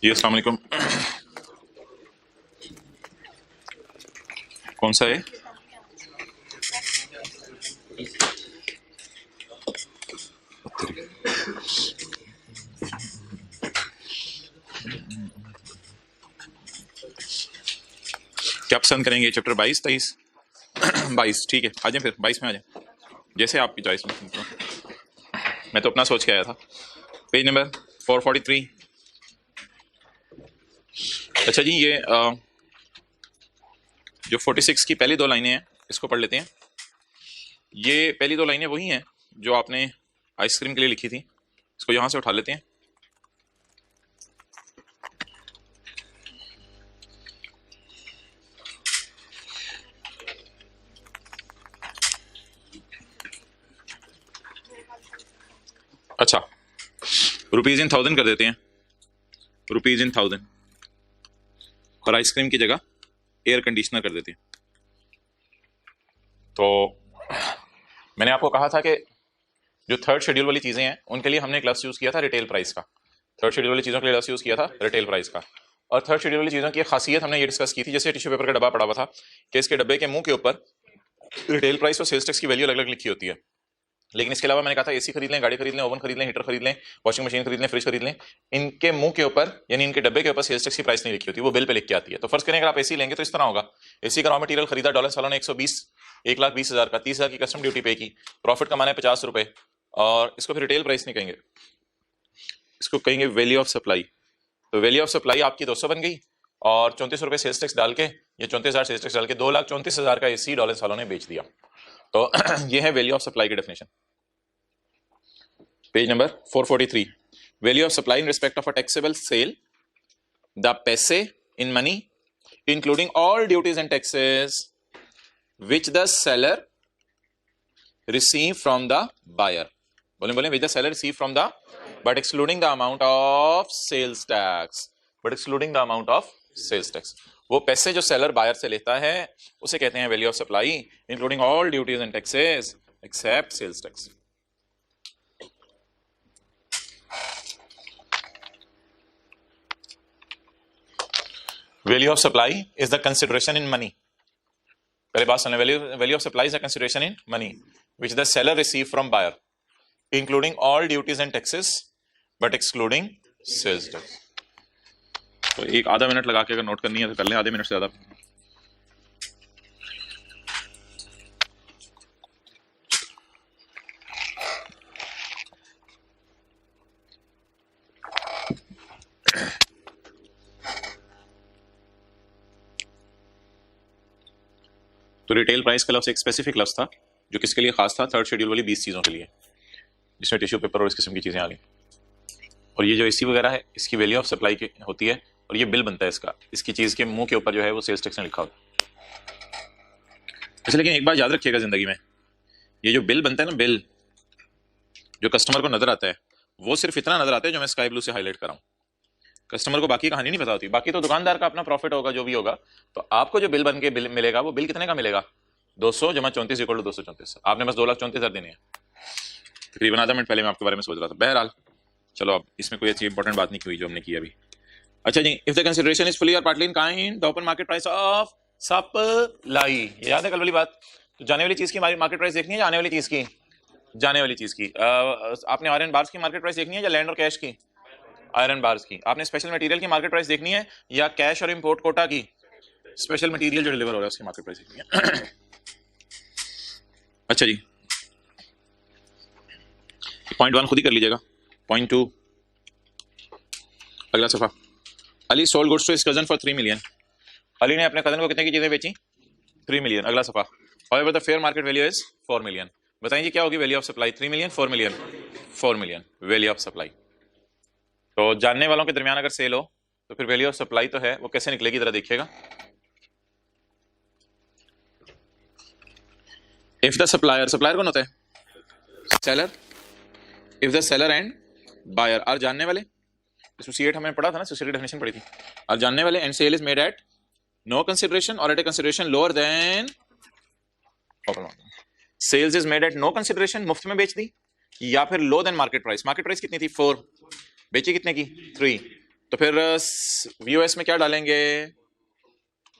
जी अस्सलाम वालेकुम। कौन सा है? क्या पसंद करेंगे, चैप्टर 22 23? 22 ठीक है, आ जाए फिर 22 में आ जाए, जैसे आपकी चॉइस में। मैं तो अपना सोच के आया था। Page number 443। अच्छा जी, ये जो 46 की पहली दो लाइनें हैं इसको पढ़ लेते हैं। ये पहली दो लाइनें वही हैं जो आपने आइसक्रीम के लिए लिखी थी। इसको यहां से उठा लेते हैं। अच्छा, रुपीज इन 1000 कर देते हैं, रुपीज इन 1000, और आइसक्रीम की जगह एयर कंडीशनर कर देते हैं। तो मैंने आपको कहा था कि जो थर्ड शेड्यूल वाली चीजें हैं उनके लिए हमने एक लफ्ज यूज किया था रिटेल प्राइस का। थर्ड शेड्यूल वाली चीजों के लिए लफ्ज यूज किया था रिटेल प्राइस का। और थर्ड शेड्यूल वाली चीजों की खासियत हमने ये डिस्कस की थी, जैसे टिश्यू पेपर का डब्बा पड़ा हुआ था कि इसके डब्बे के मुंह के ऊपर रिटेल प्राइस और सेल्स टैक्स की वैल्यू अलग अलग लिखी होती है। लेकिन इसके अलावा मैंने कहा था एसी खरीद लें, गाड़ी खरीद लें, ओवन खरीद लें, हीटर खरीद लें, वॉशिंग मशीन खरीद लें, फ्रिज खरीद लें, इनके मुंह के ऊपर यानी इनके डब्बे के ऊपर सेल्स टैक्स की प्राइस नहीं लिखी होती, वो बिल पे लिख के आती है। तो फर्ज करें अगर आप एसी लेंगे तो इस तरह होगा, एसी का रॉ मटेरियल खरीदा डॉलर सालों ने 120, 1,20,000 का, 30,000 की कस्टम ड्यूटी पे की, प्रॉफिट कमाना है 50 रुपए, और इसको फिर रिटेल प्राइस नहीं कहेंगे, इसको कहेंगे वैल्यू ऑफ सप्लाई। तो वैल्यू ऑफ सप्लाई आपकी 200 बन गई, और 34 रुपए सेल्स टैक्स डाल के, या 34,000 सेल्स टैक्स डाल के 2,34,000 का एसी डॉलर सालों ने बेच दिया। तो ये है वैल्यू ऑफ सप्लाई की definition. Page number 443। Value of supply in respect of a taxable sale, the पैसे in money including all duties and taxes which the seller receive from the buyer. बोले बोले which the seller receive from the, but excluding the amount of sales tax, but excluding the amount of sales tax. वो पैसे जो seller buyer से लेता है उसे कहते हैं value of supply, including all duties and taxes except sales tax. Value of supply is the consideration in money. पहले बात सुनना, value of supply is the consideration in money which the seller receive from buyer including all duties and taxes but excluding sales tax. तो एक आधा minute लगा के अगर note करनी है तो कर लें, आधे मिनट से ज्यादा। तो रिटेल प्राइस का लफ्ज एक स्पेसिफिक लफ्ज था जो किसके लिए खास था, थर्ड शेड्यूल वाली 20 चीजों के लिए, जिसमें टिश्यू पेपर और इस किस्म की चीजें आ गई। और ये जो एसी वगैरह है इसकी वैल्यू ऑफ सप्लाई की होती है, और ये बिल बनता है इसका, इसकी चीज के मुंह के ऊपर जो है वो सेल्स टैक्स ने लिखा होता है। अच्छा, लेकिन एक बात याद रखिएगा जिंदगी में, ये जो बिल बनता है ना, बिल जो कस्टमर को नजर आता है वो सिर्फ इतना नजर आता है जो मैं स्काई ब्लू से हाईलाइट कर रहा हूँ। कस्टमर को बाकी कहानी नहीं पता होती, बाकी तो दुकानदार का अपना प्रॉफिट होगा जो भी होगा। तो आपको जो बिल बन के बिल मिलेगा वो बिल कितने का मिलेगा, 200 जमा 34 इक्वल टू 234। आपने बस 2,34,000 देने हैं। तकरीबन आधा मिनट पहले मैं आपके बारे में सोच रहा था। बहरहाल चलो, अब इसमें कोई अच्छी इंपॉर्टेंट बात नहीं हुई जो हमने की अभी। अच्छा जी, if the consideration is fully or partly in kind the open market price of supply, याद है कल वाली बात। तो जाने वाली चीज की मार्केट प्राइस देखनी है, जाने वाली चीज की, जाने वाली चीज की। आपने आयरन बार्स की मार्केट प्राइस देखनी है या लैंड और कैश की? आयरन बार्स की। आपने स्पेशल मटेरियल की मार्केट प्राइस देखनी है या कैश और इंपोर्ट कोटा की? स्पेशल मटेरियल जो डिलीवर हो रहा है उसकी मार्केट प्राइस देखनी है। अच्छा जी, पॉइंट 1 खुद ही कर लीजिएगा। पॉइंट 2, अगला सफा। Ali sold goods to his cousin for 3 million. Ali ने अपने कजन को कितने की चीजें बेची? 3 मिलियन। अगला सफा। However the fair market value is 4 million. बताइए जी क्या होगी value of supply? 3 million, 4 million, 4 million value of supply. तो जानने वालों के दरमियान अगर सेल हो तो फिर वैल्यू ऑफ सप्लाई तो है, वो कैसे निकलेगी जरा देखिएगा। इफ द सप्लायर, सप्लायर कौन होता है? Seller. If the seller and buyer are जानने वाले, एसोसिएट हमने पढ़ा था ना, एसोसिएट डेफिनेशन पढ़ी थी। आर जानने वाले and sale is made at no consideration or at a consideration lower than, sales is made at no consideration, मुफ्त में बेच दी, या फिर low than market price. Market price कितनी थी? 4, बेची कितने की? 3। तो फिर VOS में क्या डालेंगे?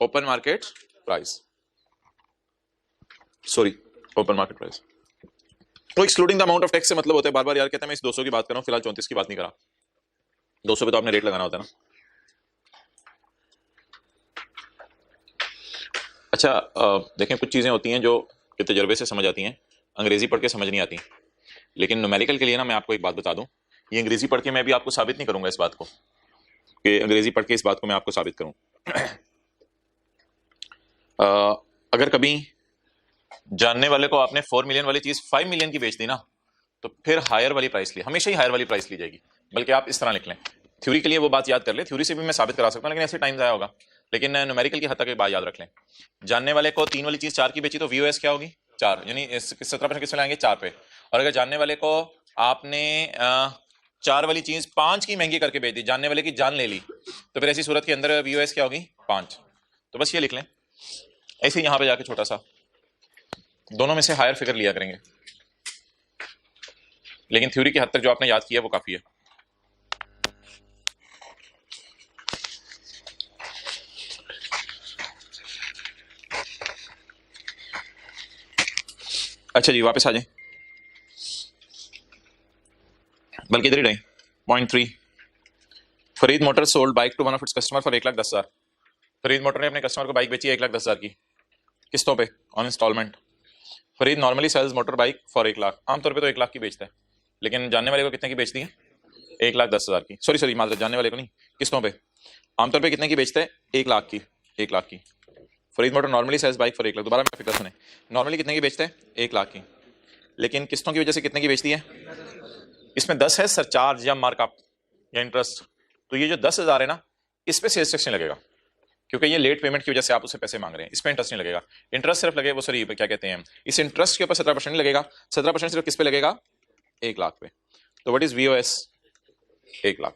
Open market price, sorry open market price. तो excluding the amount of tax से मतलब होता है, बार बार यार कहते हैं मैं इस 200 की बात कर रहा हूँ, फिलहाल 34 की बात नहीं करा। 200 पे तो आपने रेट लगाना होता है ना। अच्छा देखें, कुछ चीजें होती हैं जो कि तजर्बे से समझ आती हैं, अंग्रेजी पढ़ के समझ नहीं आती। लेकिन न्यूमेरिकल के लिए ना मैं आपको एक बात बता दूं, ये अंग्रेजी पढ़ के मैं भी आपको साबित नहीं करूंगा इस बात को, कि अंग्रेजी पढ़ के इस बात को मैं आपको साबित करूं। अगर कभी जानने वाले को आपने 4 मिलियन वाली चीज 5 मिलियन की बेच दी ना, तो फिर हायर वाली प्राइस ली, हमेशा ही हायर वाली प्राइस ली जाएगी। बल्कि आप इस तरह लिख लें, थ्योरी के लिए वो बात याद कर ले, थ्योरी से भी मैं साबित करा सकता हूं, लेकिन ऐसे टाइम जाया होगा। लेकिन न्यूमेरिकल की हद तक एक बात याद रख लें, जानने वाले को 3 वाली चीज 4 की बेची तो VOS क्या होगी? 4, यानी 17% किस पे लाएंगे? 4 पे। और अगर जानने वाले को आपने 4 वाली चीज 5 की महंगी करके बेच दी, जानने वाले की जान ले ली, तो फिर ऐसी सूरत के अंदर VOS क्या होगी? 5। तो बस ये लिख लें। ऐसे यहां पे जाके छोटा सा दोनों में से हायर फिगर लिया करेंगे, लेकिन थ्योरी की हद तक जो आपने याद किया वो काफी है। अच्छा जी, वापस आ जाए, बल्कि इधर ही रहे। Point 3, Farid motor sold bike to one of its customer for 1,10,000। Farid motor ने अपने कस्टमर को बाइक बेची 1,10,000 की, किस्तों पे, on instalment. Farid normally sales motorbike for 1,00,000, आमतौर पे तो 1,00,000 की बेचता है, लेकिन जानने वाले को कितने की बेचती है? 1,10,000 की। सॉरी माजरत, जानने वाले को नहीं, किस्तों पे। आमतौर पे कितने की बेचता है? 1,00,000 की। 1,00,000 की। Farid motor normally sales bike for 1,00,000। दोबारा मेरा फिक्र सुने, नॉर्मली कितने की बेचता है? 1,00,000 की, लेकिन किस्तों की वजह से कितने की बेचती है? इसमें 10 है सरचार्ज या मार्कअप या इंटरेस्ट, तो ये जो 10,000 है ना, इस पे सेल्स टैक्स नहीं लगेगा, क्योंकि ये लेट पेमेंट की वजह से आप उससे पैसे मांग रहे हैं, इस पे इंटरेस्ट नहीं लगेगा। इंटरेस्ट सिर्फ लगेगा, वो सॉरी क्या कहते हैं, इस इंटरेस्ट के ऊपर 17% नहीं लगेगा। 17% सिर्फ किस पे लगेगा? 1,00,000 पे। तो व्हाट इज VOS? 1,00,000।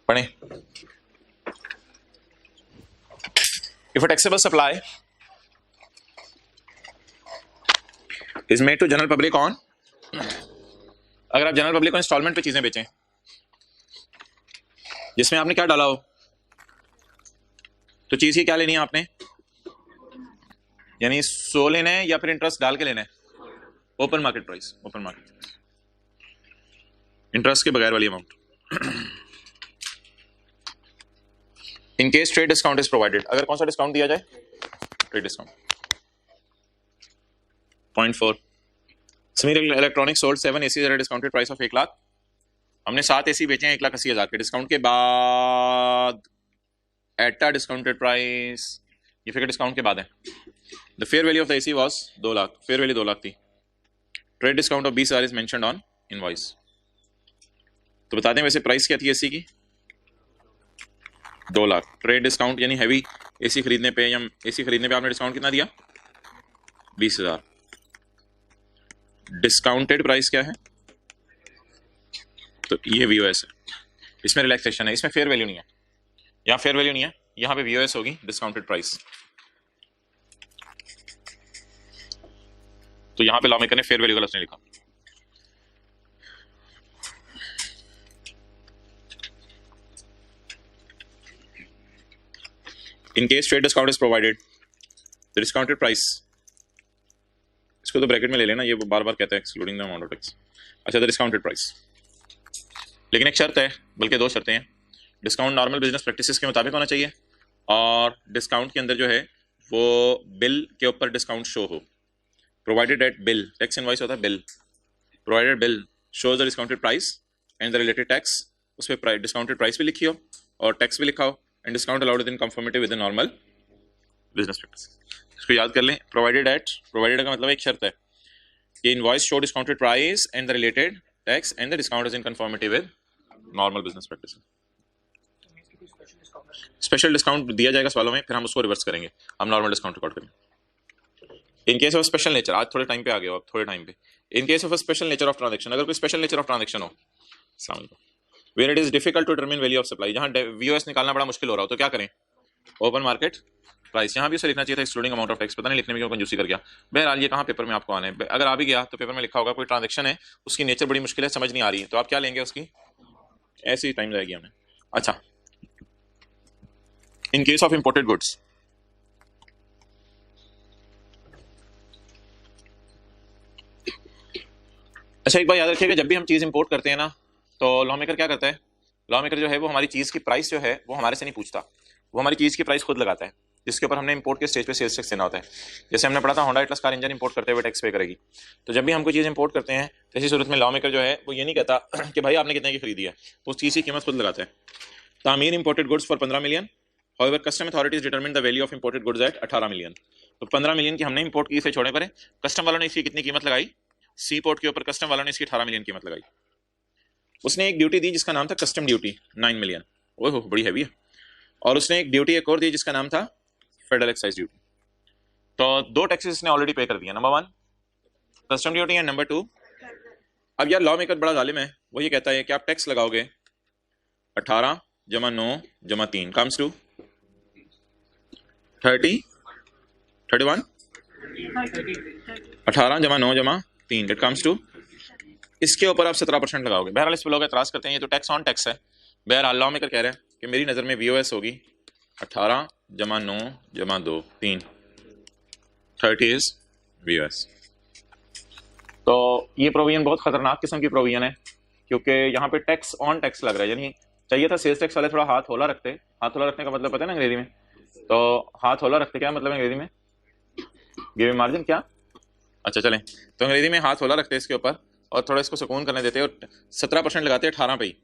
पढ़े, if a taxable supply is made to general public on, अगर आप जनरल पब्लिक को इंस्टॉलमेंट पे चीजें बेचें जिसमें आपने क्या डाला हो, तो चीज की क्या लेनी है आपने? यानी 100 लेना है या फिर इंटरेस्ट डाल के लेना है? Open market price, open market price, interest के बगैर वाली amount. In case trade discount is provided, अगर कौन सा डिस्काउंट दिया जाए? Trade discount. Point 4, Sameer electronic sold 7 AC eight discounted price of 1,00,000। हमने 7 AC बेचे हैं 1,80,000 के, डिस्काउंट के बाद एट अ डिस्काउंटेड प्राइस, ये फिगर डिस्काउंट के बाद है। The fair value of the AC was 2,00,000, fair value 2,00,000 थी। Trade discount of 20,000 is mentioned on invoice. तो बता दें वैसे प्राइस क्या थी AC की? 2,00,000। ट्रेड डिस्काउंट यानी हैवी AC खरीदने पे, या AC खरीदने पे आपने डिस्काउंट कितना दिया? 20,000। डिस्काउंटेड प्राइस क्या है? तो ये VOS है, इसमें रिलैक्सेशन है, इसमें फेयर वैल्यू नहीं है, यहाँ फेयर वैल्यू नहीं है, यहाँ पे VOS होगी, डिस्काउंटेड प्राइस। तो यहाँ पे लॉ मेकर ने फेयर वैल्यू का लफ्ज़ नहीं लिखा। इन case trade discount is provided, the discounted price, इसको तो ब्रैकेट में ले लेना, ये बार बार कहता है excluding the amount of tax. अच्छा, द डिस्काउंटेड प्राइस, लेकिन एक शर्त है, बल्कि 2 शर्तें हैं। डिस्काउंट नॉर्मल बिजनेस प्रैक्टिसेस के मुताबिक होना चाहिए, और डिस्काउंट के अंदर जो है वो बिल के ऊपर डिस्काउंट शो हो। Provided eight bill, tax invoice होता है bill, provided bill shows the discounted price and the related tax, उस पर डिस्काउंटेड प्राइस भी लिखी हो और टैक्स भी लिखा हो, and discount allowed in conformity with the normal business practice. इसको याद कर लें, प्रोवाइडेड एट, प्रोवाइडेड का मतलब एक शर्त है कि invoice show discounted price and the related tax and the discount is in conformity with normal business practice. Special discount दिया जाएगा सवालों में, फिर हम उसको रिवर्स करेंगे, हम नॉर्मल डिस्काउंट रिकॉर्ड करेंगे। इन केस ऑफ स्पेशल नेचर, आज थोड़े टाइम पे आ गए हो आप, थोड़े टाइम पे। In case of special nature of transaction, अगर कोई स्पेशल नेचर ऑफ ट्रांजैक्शन हो, where it is difficult to determine value of supply, जहां VOS निकालना बड़ा मुश्किल हो रहा हो, तो क्या करें? ओपन मार्केट प्राइस, यहाँ भी उसे लिखना चाहिए था एक्सक्लूडिंग अमाउंट ऑफ टैक्स, पता नहीं लिखने में क्यों कंजूसी कर गया। बहरहाल ये कहाँ पेपर में आपको आने है, अगर आ भी गया तो पेपर में लिखा होगा कोई ट्रांजेक्शन है, उसकी नेचर बड़ी मुश्किल है, समझ नहीं आ रही है, तो आप क्या लेंगे उसकी, ऐसे ही टाइम जाएगी हमें। अच्छा, इन केस ऑफ इंपोर्टेड गुड्स, अच्छा एक बात याद रखिएगा, जब भी हम चीज इंपोर्ट करते हैं ना, तो लॉ मेकर क्या करता है, लॉ मेकर जो है वो हमारी चीज की प्राइस जो है वो हमारे से नहीं पूछता, वो हमारी चीज की प्राइस खुद लगाता है, जिसके ऊपर हमने इंपोर्ट के स्टेज पे सेल्स टैक्स देना होता है। जैसे हमने पढ़ा था Honda Atlas car engine import करते हुए टैक्स पे करेगी, तो जब भी हम कोई चीज इंपोर्ट करते हैं तो ऐसी सूरत में लॉ मेकर जो है वो ये नहीं कहता कि भाई आपने कितने की खरीदी है, उस चीज की कीमत खुद लगाता है। तामीर imported goods for 15 million, however custom authorities determine the value of imported goods at 18 million. तो 15 मिलियन की हमने इंपोर्ट की, इसे छोड़े पर कस्टम वालों ने इसकी कितनी कीमत लगाई, सी पोर्ट के ऊपर कस्टम वालों ने इसकी 18 मिलियन कीमत लगाई। उसने एक ड्यूटी दी जिसका नाम था कस्टम ड्यूटी 9 मिलियन, ओह बड़ी हैवी है, और उसने एक ड्यूटी एक और दी जिसका नाम था फेडरल एक्साइज ड्यूटी। तो दो टैक्सेस इसने ऑलरेडी पे कर दिया, number 1 custom duty and number 2, अब यार लॉ मेकर बड़ा जालिम है, वो ये कहता है कि आप टैक्स लगाओगे 18 जमा 9 जमा 3 कम्स टू 30 31, 18 जमा 9 जमा 3 इट कम्स टू, इसके ऊपर आप 17% लगाओगे। बहरहाल इस पर लोग एतराज करते हैं ये तो टैक्स ऑन टैक्स है। बहरहाल लॉ मेकर कह रहे हैं कि मेरी नज़र में वीओएस होगी 18 जमा 9 जमा 2 3, 30 इज वीओएस। तो ये प्रोविजन बहुत खतरनाक किस्म की प्रोविजन है, क्योंकि यहाँ पे टैक्स ऑन टैक्स लग रहा है, यानी चाहिए था सेल्स टैक्स वाले थोड़ा हाथ होला रखते। हाथ होला रखने का मतलब पता है ना अंग्रेजी में, तो हाथ होला रखते क्या मतलब अंग्रेजी में, गिव मार्जिन क्या, अच्छा चलें, तो अंग्रेजी में हाथ होला रखते इसके ऊपर और थोड़ा इसको सुकून करने देते और 17% लगाते 18 पे ही।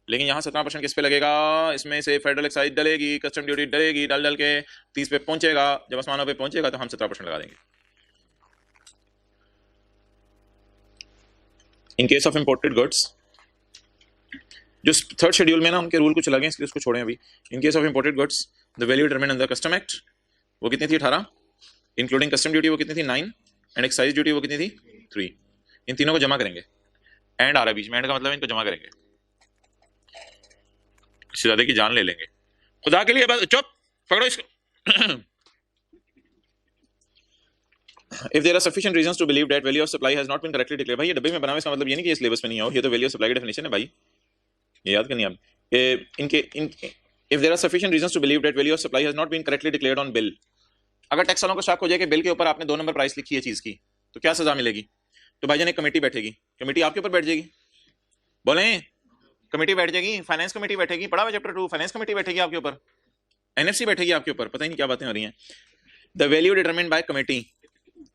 लेकिन यहाँ 17% किस पे लगेगा, इसमें से फेडरल एक्साइज डलेगी, कस्टम ड्यूटी डलेगी, डल डल के 30 पे पहुंचेगा, जब आसमानों पे पहुंचेगा तो हम 17% लगा देंगे। इन केस ऑफ इंपोर्टेड गुड्स, जो थर्ड शेड्यूल में ना उनके रूल कुछ लगे इसलिए उसको छोड़ें अभी। इन case of imported goods the value determined under custom act, वो कितनी थी 18, इंक्लूडिंग कस्टम ड्यूटी वो कितनी थी 9, एंड एक्साइज ड्यूटी वो कितनी थी 3। इन तीनों को जमा करेंगे, एंड आ रहा है बीच में, एंड का मतलब इनको जमा करेंगे, शहजादे की जान ले लेंगे खुदा के लिए, बस चुप पकड़ो इसको। If there are sufficient reasons to believe that value of supply has not been correctly declared, भाई ये डब्बे में बना हुआ इसका मतलब ये नहीं कि ये सिलेबस में नहीं हो, ये तो वैल्यू ऑफ सप्लाई की डेफिनेशन है भाई, ये याद करनी आप। If there are sufficient reasons to believe that value of supply has not been correctly declared on bill, अगर टैक्स वालों को शक हो जाए कि बिल के ऊपर आपने 2 नंबर प्राइस लिखी है चीज की, तो क्या सजा मिलेगी, तो भाईजान एक कमेटी बैठेगी, कमेटी आपके ऊपर बैठ जाएगी, बोले कमेटी बैठ जाएगी, फाइनेंस कमेटी बैठेगी, पढ़ा हुआ चैप्टर 2, फाइनेंस कमेटी बैठेगी आपके ऊपर, एनएफसी बैठेगी आपके ऊपर, पता ही नहीं क्या बातें हो रही हैं। The value determined by committee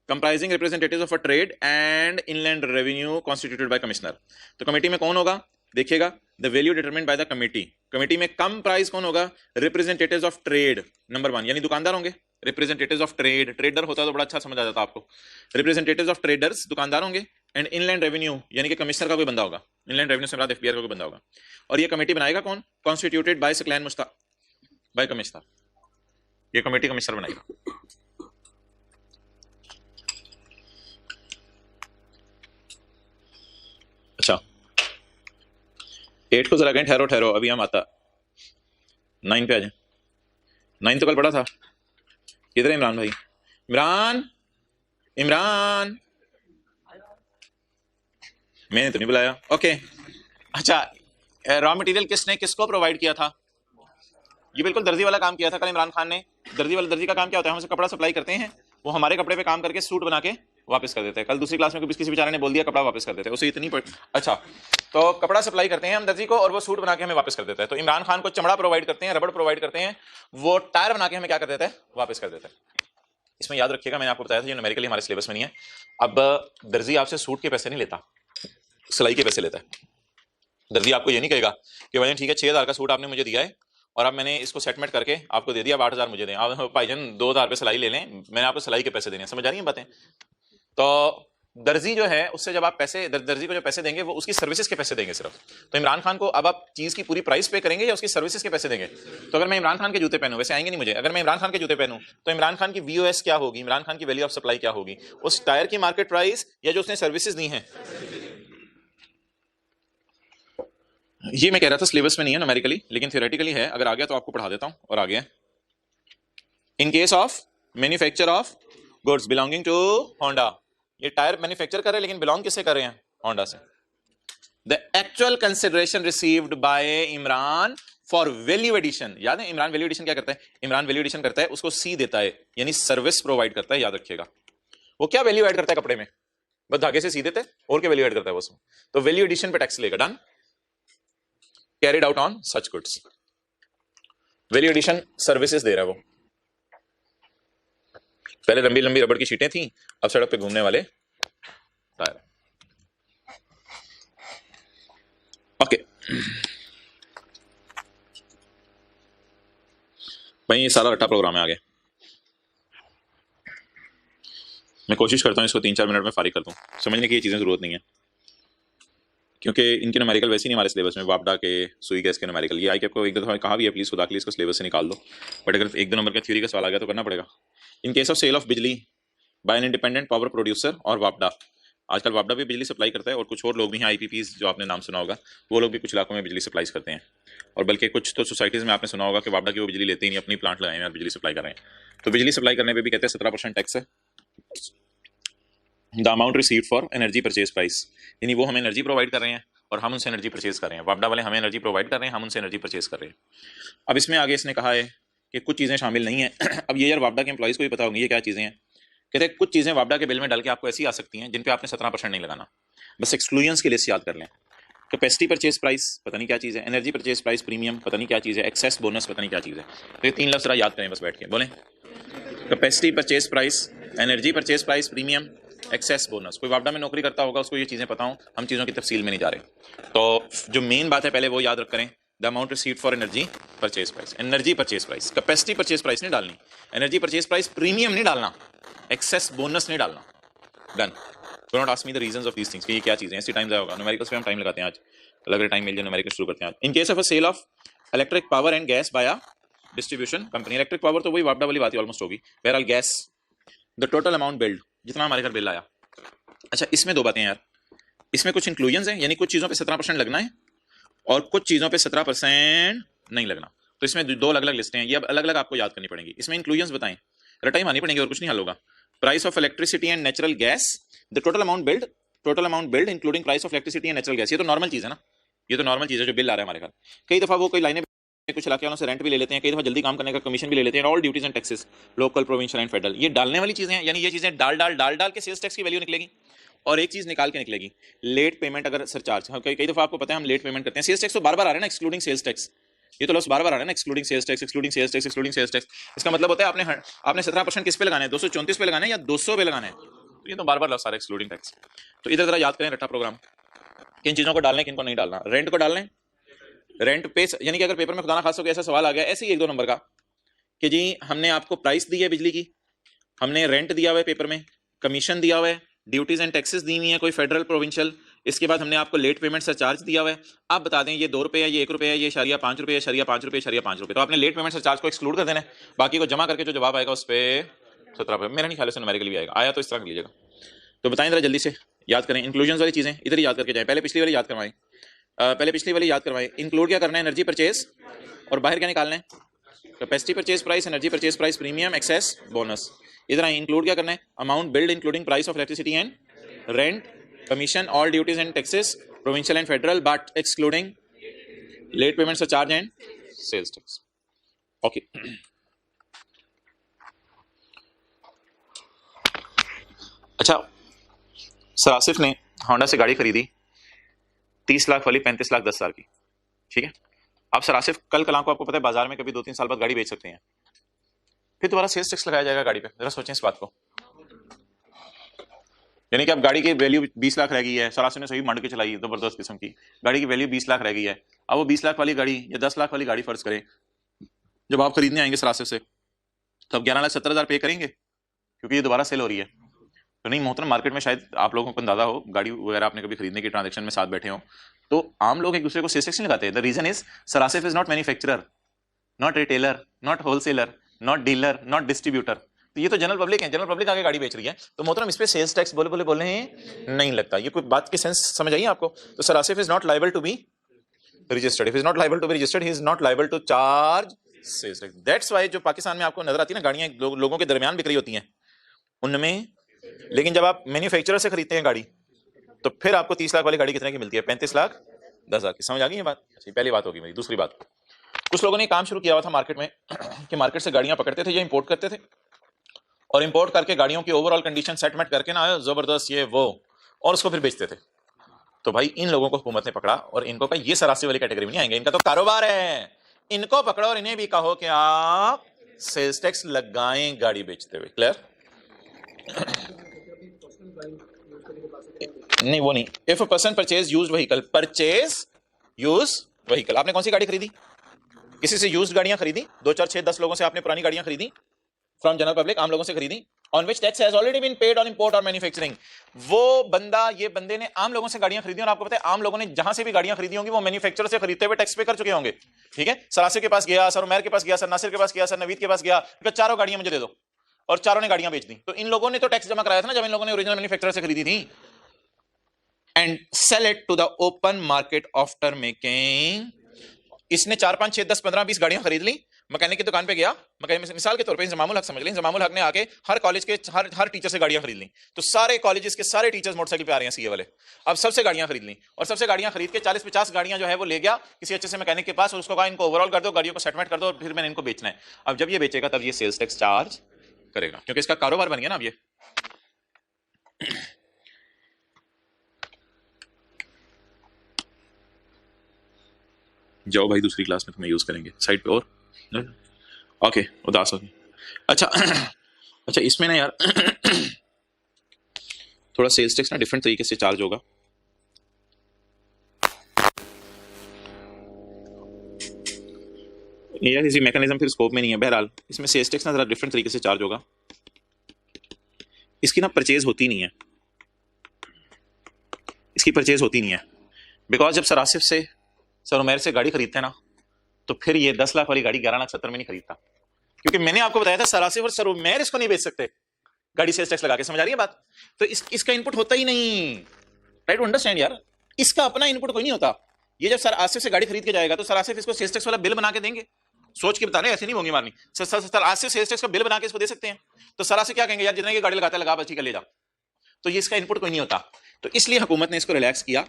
comprising representatives of a trade and inland revenue constituted by commissioner. तो कमेटी में कौन होगा, देखिएगा, the value determined by the committee, committee में कम प्राइस कौन होगा, रिप्रेजेंटेटिव्स ऑफ ट्रेड, नंबर 1 यानी दुकानदार होंगे, रिप्रेजेंटेटिव्स ऑफ ट्रेड, ट्रेडर होता तो बड़ा अच्छा समझ आ जाता आपको, रिप्रेजेंटेटिव्स ऑफ ट्रेडर्स दुकानदार होंगे, एंड इनलैंड रेवेन्यू यानी कि कमिश्नर का कोई बंदा होगा, इनलैंड रेवेन्यू से मुराद एफबीआर का कोई बंदा होगा, और ये कमेटी बनाएगा कौन, constituted by Saqlain Mushtaq by commissioner, ये कमेटी कमिश्नर बनाएगा। अच्छा 8 को जरा कहें ठहरो ठहरो, अभी हम आता 9 पे आ जाए, 9 तो कल पढ़ा था, किधर है इमरान भाई, इमरान इमरान, मैंने तो नहीं बुलाया, ओके। अच्छा रॉ मटेरियल किसने किसको प्रोवाइड किया था, ये बिल्कुल दर्जी वाला काम किया था कल इमरान खान ने। दर्जी का काम क्या होता है, हम उसे कपड़ा सप्लाई करते हैं, वो हमारे कपड़े पे काम करके सूट बना के वापस कर देते हैं। कल दूसरी क्लास में किसी बेचारे ने बोल दिया कपड़ा वापस कर देते हैं, उसे इतनी अच्छा, तो कपड़ा सप्लाई करते हैं हम दर्जी को और वो सूट बना के हमें वापस कर देता है। तो इमरान खान को चमड़ा प्रोवाइड करते हैं, रबड़ प्रोवाइड करते हैं, वो टायर बना के हमें क्या कर देता है, वापस कर देता है। इसमें याद रखिएगा, मैंने आपको बताया था ये न्यूमेरिकली हमारे सिलेबस में नहीं है। अब दर्जी आपसे सूट के पैसे नहीं लेता, सिलाई के पैसे लेता है। दर्जी आपको ये नहीं कहेगा कि भाई ठीक है 6000 का सूट आपने मुझे दिया है और अब मैंने इसको सेटमेंट करके आपको दे दिया, अब 8000 मुझे दें, आप भाईजान 2000 पे सिलाई ले लें, मैंने आपको सिलाई के पैसे देने। समझ आ रही है बातें। तो दर्जी जो है उससे जब आप पैसे दर्जी को जो पैसे देंगे वो उसकी सर्विसेज के पैसे देंगे सिर्फ। तो इमरान खान को अब आप चीज की पूरी प्राइस पे करेंगे या उसकी सर्विसेज के पैसे देंगे। तो अगर मैं इमरान खान के जूते पहनूं, वैसे आएंगे नहीं मुझे, अगर मैं इमरान खान के जूते पहनूं तो इमरान खान की वीओएस क्या होगी, इमरान खान की वैल्यू ऑफ सप्लाई क्या होगी, उस टायर की मार्केट प्राइस या जो उसने सर्विसेज दी हैं। ये मैं कह रहा था सिलेबस में नहीं है न्यूमेरिकली, लेकिन थियोरेटिकली है। अगर आ गया तो आपको पढ़ा देता हूं, और आ गया in case of manufacture of goods belonging to Honda, ये टायर मैन्युफैक्चर कर रहे हैं लेकिन बिलोंग किससे कर रहे हैं? होंडा से। The actual consideration received by Imran for value addition, याद है इमरान वैल्यू एडिशन क्या करता है? इमरान वैल्यू एडिशन करता है, उसको सी देता है, यानी सर्विस प्रोवाइड करता है, याद रखिएगा। वो क्या वैल्यू ऐड करता है कपड़े में? बस धागे से सी देते हैं, और क्या वैल्यू ऐड करता है वो उसमें? तो वैल्यू एडिशन पे टैक्स लेगा। Done, carried out on such goods. Value addition services दे रहा है वो। पहले लंबी लंबी रबड़ की शीटें थी, अब सड़क पे घूमने वाले टायर। ओके भाई, ये सारा रट्टा प्रोग्राम है आगे। मैं कोशिश करता हूँ इसको 3-4 मिनट में फारिग कर दूं, समझने की ये चीज़ें जरूरत नहीं है, क्योंकि इनके न्यूमेरिकल वैसे नहीं हमारे सिलेबस में, वापडा के सुई गैस के न्यूमेरिकल। ये आई के आपको एक दफ़ा कहा भी है, प्लीज़ खुदा के लिए इसको सिलेबस से निकाल दो, बट अगर 1-2 नंबर का थ्योरी का सवाल आ गया तो करना पड़ेगा। In case of sale of बिजली by an independent power producer or वापडा, आजकल वापडा भी बिजली सप्लाई करता है, और कुछ और लोग भी हैं IPPs जो आपने नाम सुना होगा, वो लोग भी कुछ इलाकों में बिजली सप्लाई करते हैं, और बल्कि कुछ तो सोसाइटीज़ में आपने सुना होगा कि वापडा की वो बिजली लेते ही नहीं, अपनी प्लांट लगाए हैं और बिजली सप्लाई कर रहे हैं। तो बिजली सप्लाई करने पर भी कहते हैं 17% टैक्स है। The amount received for energy purchase price, यानी वो हमें एनर्जी प्रोवाइड कर रहे हैं और हम उनसे एनर्जी परचेज कर रहे हैं। वापडा वाले हमें एनर्जी प्रोवाइड कर रहे हैं, हम उनसे एनर्जी परचेज कर रहे हैं। अब इसमें आगे इसने कहा है कि कुछ चीज़ें शामिल नहीं है। अब ये यार वापडा के एम्प्लॉइज़ को भी पता होंगी ये क्या चीज़ें हैं। कहते हैं कुछ चीज़ें वापडा के बिल में डाल के आपको ऐसी आ सकती हैं जिन पे आपने 17% नहीं लगाना। बस एक्सक्लूजन्स के लिए याद कर लें। कैपेसिटी परचेज प्राइस पता नहीं क्या चीज़ है, एनर्जी परचेज प्राइस प्रीमियम पता नहीं क्या चीज़ है, एक्सेस बोनस पता नहीं क्या चीज़ है। तो ये 3 लफ्ज़ जरा याद करें बस बैठ के, बोलें। Capacity purchase price, energy purchase price premium, excess bonus. कोई वापडा में नौकरी करता होगा उसको ये चीज़ें पता हो, हम चीज़ों की तफसील में नहीं जा रहे। तो जो मेन बात है पहले वो याद रख करें, the amount received for energy purchase price, energy purchase price. Capacity purchase price नहीं डालनी, एनर्जी परचेज प्राइस प्रीमियम नहीं डालना, एक्सेस बोनस नहीं डालना। Done. Do not ask me the reasons of these things कि ये क्या चीज़ें, ऐसी टाइम जाए होगा। न्यूमेरिकल्स पे हम टाइम लगाते हैं, आज अलग अलग टाइम मिल जाए न्यूमेरिकल शुरू करते हैं। In case of a sale of electric power and gas by distribution company, electric power तो वही वापडा वाली बात ही ऑलमोस्ट होगी। बहरहाल gas, the total amount billed, जितना हमारे घर बिल आया। अच्छा, इसमें 2 बातें यार, इसमें कुछ इंक्लूजन्स हैं, यानी कुछ चीज़ों पे 17% लगना है और कुछ चीज़ों पे 17% नहीं लगना। तो इसमें 2 अलग अलग लिस्टें हैं, ये अब अलग अलग आपको याद करनी पड़ेंगी। इसमें इंक्लूजन्स बताएं, रटाई मारनी पड़ेंगी और कुछ नहीं हल होगा। Price of electricity and natural gas, the total amount billed including price of electricity and natural gas. ये तो नॉर्मल चीज़ है ना, ये तो नॉर्मल चीज़ है जो बिल आ रहा है हमारे घर। कई दफ़ा वो कोई लाइनें कुछ इलाके वालों से रेंट भी ले लेते हैं, कई दफ़ा जल्दी काम करने का कमीशन भी ले लेते हैं। All duties and taxes local, provincial and federal, ये डालने वाली चीज़ें हैं, यानी ये चीज़ें डाल के सेल्स टैक्स की वैल्यू निकलेगी। और एक चीज़ निकाल के निकलेगी, लेट पेमेंट अगर सरचार्ज। कई दफ़ा आपको पता है हम लेट पेमेंट करते हैं। सेल्स टैक्स तो बार बार आ रहा है ना, एक्सक्लूडिंग सेल्स टैक्स, ये तो लॉस बार बार आ रहा है ना, excluding sales tax, excluding sales tax, excluding sales tax. इसका मतलब होता है आपने 17% किस पे लगाना है, 234 पे लगाना है या 200 पे लगाना है। तो ये तो बार बार लॉस आ रहा है एक्सक्लूडिंग टैक्स। तो इधर जरा याद करें रट्टा प्रोग्राम, किन चीज़ों को डालना है, किन को नहीं डालना। रेंट को डालना है, रेंट पे, यानी कि अगर पेपर में खुदा ना खास हो ऐसा सवाल आ गया ऐसे ही 1-2 नंबर का कि जी हमने आपको प्राइस दी है बिजली की, हमने रेंट दिया हुआ है पेपर में, कमीशन दिया हुआ है, ड्यूटीज एंड टैक्सेस दी हुई है कोई फेडरल प्रोविंशियल, इसके बाद हमने आपको लेट पेमेंट सरचार्ज दिया हुआ है। आप बता दें ये 2 रुपये है, ये 1 रुपये है, ये ₹5 रुपये, ₹5 रुपये, ₹5 तो आपने लेट पेमेंट सरचार्ज को एक्सक्लूड कर देना है, बाकी को जमा करके जो जवाब आएगा उस पर 17 रुपये। मेरा नहीं ख्याल से न्यूमेरिकल भी आएगा, आया तो इस तरह कर लीजिएगा। तो बताएं जरा जल्दी से याद करें, इंक्लूजन वाली चीज़ें इधर ही याद करके जाएं। पहले पिछली वाली याद करवाएं, इंक्लूड क्या करना है, एनर्जी परचेज, और बाहर क्या निकालना है, capacity purchase price, energy purchase price premium, excess bonus. इधर इंक्लूड क्या करना है, amount billed including price of electricity and rent, commission, all duties and taxes provincial and federal but excluding late payment surcharge and sales tax. Okay, अच्छा, sir Asif ने Honda से गाड़ी खरीदी 30 लाख वाली, 35 लाख 10 साल की, ठीक है। अब सर आसिफ कल को आपको पता है बाजार में कभी 2-3 साल बाद गाड़ी बेच सकते हैं, फिर दोबारा सेल्स टैक्स लगाया जाएगा गाड़ी पे। जरा सोचें इस बात को, यानी कि अब गाड़ी की वैल्यू 20 लाख रह गई है, सर आसिफ ने सही मंड के चलाई जबरदस्त किस्म की, गाड़ी की वैल्यू 20 लाख रह गई है। अब वो 20 लाख वाली गाड़ी या 10 लाख वाली गाड़ी फर्ज करें, जब आप खरीदने आएंगे सर आसिफ से, तो अब 11,70,000 पे करेंगे क्योंकि ये दोबारा सेल हो रही है। तो नहीं मोहतरम, मार्केट में शायद आप लोगों को अंदाजा हो, गाड़ी वगैरह आपने कभी खरीदने की ट्रांजैक्शन में साथ बैठे हो, तो आम लोग एक दूसरे को सेल्स टैक्स नहीं लगाते। The reason is sir Asif is not manufacturer, not retailer, not wholesaler, not dealer, not distributor. तो ये तो जनरल पब्लिक है, जनरल पब्लिक आगे गाड़ी बेच रही है, तो मोहतरम इस पे सेल्स टैक्स बोले नहीं लगता। ये कोई बात की सेंस समझ आई आपको। तो sir Asif is not liable to be registered, if is not liable to be registered, he is not liable to charge sales tax. That's why जो पाकिस्तान में आपको नजर आती है ना गाड़ियां लोगों के दरमियान बिक रही होती हैं उनमें, लेकिन जब आप मैन्युफैक्चरर से खरीदते हैं गाड़ी तो फिर आपको 30 लाख वाली गाड़ी कितने की मिलती है? 35 लाख 10 हज़ार की। समझ आ गई ये बात? पहली बात होगी मेरी। दूसरी बात, कुछ लोगों ने काम शुरू किया हुआ था मार्केट में कि मार्केट से गाड़ियां पकड़ते थे या इंपोर्ट करते थे और इंपोर्ट करके गाड़ियों की ओवरऑल कंडीशन सेटमेंट करके ना जबरदस्त ये वो और उसको फिर बेचते थे। तो भाई इन लोगों को हुकूमत ने पकड़ा और इनको कहा ये सरासी वाली कैटेगरी में नहीं आएंगे, इनका तो कारोबार है, इनको पकड़ो और इन्हें भी कहो कि आप सेल्स टैक्स लगाएं गाड़ी बेचते हुए। क्लियर? नहीं वो नहीं। If a person purchase used vehicle, purchase use vehicle, आपने कौन सी गाड़ी खरीदी? किसी से यूज्ड गाड़ियां खरीदी, 2 4 6 10 लोगों से आपने पुरानी गाड़ियां खरीदी फ्रॉम जनरल पब्लिक, आम लोगों से खरीदी, on which tax has already been paid on import और मैन्युफैक्चरिंग। वो बंदा, ये बंदे ने आम लोगों से गाड़ियां खरीदी और आपको पता है आम लोगों ने जहां से भी गाड़ियां खरीदी होंगी वो मैन्युफैक्चरर से खरीदते हुए टैक्स पे कर चुके होंगे। ठीक है, सरासिर के पास गया, सर उमैर के पास गया, सर नासिर के पास गया, सर नवीद के पास गया, चारों गाड़ियां मुझे दे दो, और चारों ने गाड़ियां बेच दी। तो इन लोगों ने तो टैक्स जमा कराया था ना जब इन लोगों ने ओरिजिनल मैन्युफैक्चरर से खरीदी थी। And sell it to the open market after making. इसने 4 5 6 10 15 20 गाड़ियां खरीद ली, मैकेनिक की दुकान पे गया, मैकेनिक मिसाल के तौर पे इंजमामुल हक समझ लें, इंजमामुल हक ने आके हर कॉलेज के हर टीचर से गाड़ियां खरीद ली। तो सारे कॉलेजेस के सारे टीचर्स मोटरसाइकिल पे आ रहे हैं सीए वाले, अब सबसे गाड़ियां खरीद ली और सबसे गाड़ियां खरीद के 40 50 गाड़ियां जो है वो ले गया किसी अच्छे से मैकेनिक के पास और उसको कहा इनको ओवरऑल कर दो, गाड़ियों को सेटमेंट कर दो और फिर मैंने इनको बेचना है। अब जब ये बेचेगा तब ये सेल्स टैक्स चार्ज करेगा क्योंकि इसका कारोबार बन गया ना अब ये। जाओ भाई दूसरी क्लास में तुम्हें यूज करेंगे साइड पे और ओके उदास हो गई। अच्छा अच्छा इसमें ना यार थोड़ा सेल्स टैक्स ना डिफरेंट तरीके से चार्ज होगा। यार इसी मैकेनिज्म फिर स्कोप में नहीं है, बहरहाल इसमें सेल्स टैक्स ना जरा डिफरेंट तरीके से चार्ज होगा। इसकी ना परचेज होती नहीं है, इसकी परचेज होती नहीं है बिकॉज जब सर आसिफ से सर उमैर से गाड़ी खरीदते हैं ना तो फिर ये 10 लाख वाली गाड़ी 11 लाख 70 में नहीं खरीदता, क्योंकि मैंने आपको बताया था सर आसिफ और सर उमैर इसको नहीं बेच सकते गाड़ी सेल्स टैक्स लगा के। समझ आ रही है बात? तो इसका इनपुट होता ही नहीं। राइट टू अंडरस्टैंड यार, इसका अपना इनपुट कोई नहीं होता। ये जब सर आसिफ से गाड़ी खरीद के जाएगा तो सर आसिफ इसको सेल्स टैक्स वाला बिल बना के देंगे। सोच के बता रहे ऐसे नहीं होंगी मारनी। सर आसिफ सेल्स टैक्स का बिल बना के इसको दे सकते हैं। तो सर आसिफ क्या कहेंगे यार जितने की गाड़ी लगाता है लगा बच्ची का ले जा। तो ये इसका इनपुट कोई नहीं होता। तो इसलिए हुकूमत ने इसको रिलैक्स किया।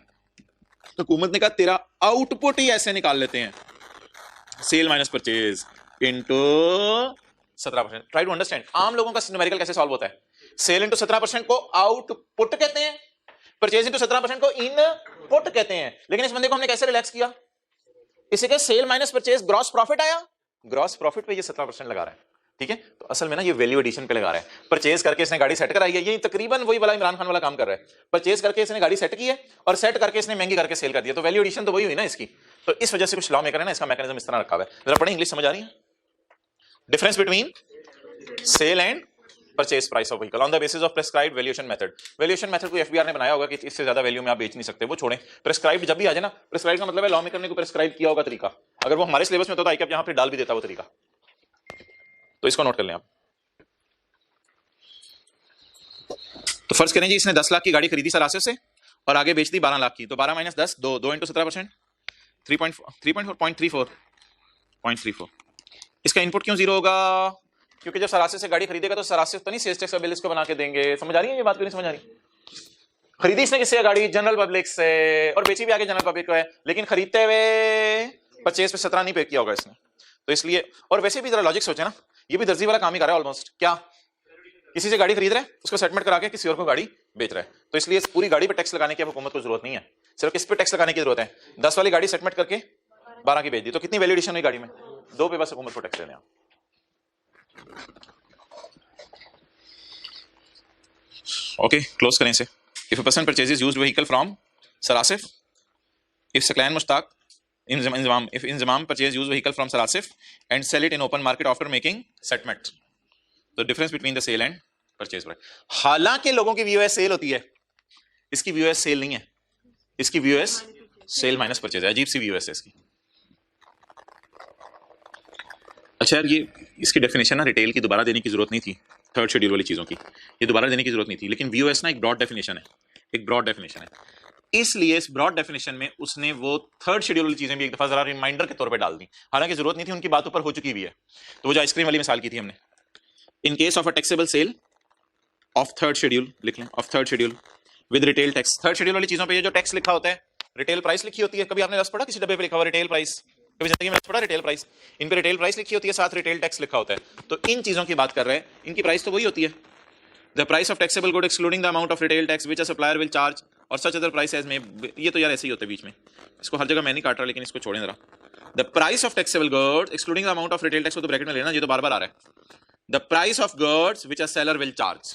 तो हुकूमत ने कहा तेरा आउटपुट ही ऐसे निकाल लेते हैं, sale minus purchase into 17%। Try to understand आम लोगों का न्यूमेरिकल कैसे सॉल्व होता है। सेल इनटू 17% को आउटपुट कहते हैं, परचेज इनटू 17% को इनपुट कहते हैं। लेकिन इस बंदे को हमने कैसे रिलैक्स किया, इसी के sale minus purchase gross profit आया, ग्रॉस प्रॉफिट पे ये 17% लगा रहा है। ठीक है, तो असल में ना ये वैल्यू एडिशन पे लगा रहा है। परचेज करके इसने गाड़ी सेट कराई है, ये तकरीबन वही वाला इमरान खान वाला काम कर रहा है। परचेज करके इसने गाड़ी सेट की है और सेट करके इसने महंगी करके सेल कर दिया, तो वैल्यू एडिशन तो वही हुई ना इसकी। तो इस वजह से कुछ लॉ मेकर है ना इसका मैकेनिज्म इस तरह रखा हुआ है। जरा पढ़ें, इंग्लिश समझ आ रही है? Difference between sale and purchase price of vehicle on the basis of prescribed valuation method. Valuation method को एफबीआर ने बनाया होगा कि इससे ज्यादा वैल्यू में आप बेच नहीं सकते, वो छोड़ें। प्रेस्क्राइब्ड जब भी आ जाए ना, प्रेस्क्राइब का मतलब है लॉ मेकर ने को प्रेस्क्राइब किया होगा तरीका। अगर वो हमारे सिलेबस में तो आईकैप यहां पे डाल भी देता वो तरीका, तो इसको नोट कर लें आप। तो फर्ज करें जी इसने 10 लाख की गाड़ी खरीदी सर आसिफ से और आगे बेच दी 12 लाख की, तो 12 माइनस 10 2 इंटू 17% 3.34। इसका इनपुट क्यों जीरो होगा? क्योंकि जब सर आसिफ से गाड़ी खरीदेगा तो सर आसिफ तो नहीं सेल्स टैक्स का बिल इसको बना के देंगे। समझ आ रही है ये बात? क्यों नहीं समझ आ रही? खरीदी इसने किससे गाड़ी? जनरल पब्लिक से, और बेची भी आगे जनरल पब्लिक को है, लेकिन खरीदते हुए परचेज पे 17 नहीं पे किया होगा इसने। तो इसलिए, और वैसे भी जरा लॉजिक सोचे ना, ये भी दर्जी वाला काम ही कर रहा है ऑलमोस्ट। क्या किसी से गाड़ी खरीद रहा है, उसको सेटलमेंट करा के किसी और को गाड़ी बेच रहा है। तो इसलिए इस पूरी गाड़ी पे टैक्स लगाने की हुकूमत को जरूरत नहीं है, सिर्फ किस पे टैक्स लगाने की जरूरत है? 10 वाली गाड़ी सेटलमेंट करके 12 की बेच दी, तो कितनी वैल्यू एडिशन हुई गाड़ी में? 2 पे बस हुकूमत को टैक्स देने। ओके, क्लोज करें इसे। If a person purchases used vehicle from sir Asif, if Saqlain Mushtaq Inzamam, if Inzamam purchase used vehicle from sir Asif and sell it in open market after making settlement, तो difference between the sale and purchase price. हालांकि लोगों की VOS cell होती है, इसकी VOS cell नहीं है, इसकी वीओएस सेल माइनस परचेज है। अजीब सी वीओएस है इसकी। अच्छा यार, ये इसकी डेफिनेशन ना रिटेल की दोबारा देने की जरूरत नहीं थी, थर्ड शेड्यूल वाली चीजों की ये दोबारा देने की जरूरत नहीं थी, लेकिन वीओएस ना एक ब्रॉड डेफिनेशन है, एक ब्रॉड डेफिनेशन है। इसलिए इस ब्रॉड डेफिनेशन में उसने वो थर्ड शेड्यूल वाली चीजें भी एक दफा जरा रिमाइंडर के तौर पे डाल दी, हालांकि जरूरत नहीं थी, उनकी बात ऊपर हो चुकी भी है। तो वो जो आइसक्रीम वाली मिसाल की थी हमने, in case of a taxable sale of third schedule, लिख लें of third schedule with retail tax. Third schedule वाली चीजों पे ये जो टैक्स लिखा होता है, रिटेल प्राइस लिखी होती है, कभी आपने रस पढ़ा किसी डब्बे पे लिखा हुआ रिटेल प्राइस, कभी जिंदगी में रस पढ़ा रिटेल प्राइस? इन पे रिटेल प्राइस लिखी होती है, साथ रिटेल टैक्स लिखा होता है। तो इन चीजों की बात कर रहे हैं, इनकी प्राइस तो वही होती है, the price of taxable good excluding the amount of retail tax which a supplier will charge और सच अदर प्राइस एज में। ये तो यार ऐसे ही होते हैं बीच में, इसको हर जगह मैं नहीं काट रहा, लेकिन इसको छोड़ें जरा। The price of taxable good excluding the amount of retail tax, वो तो ब्रैकेट में लेना, ये तो बार बार आ रहा है। The price of goods which a seller will charge,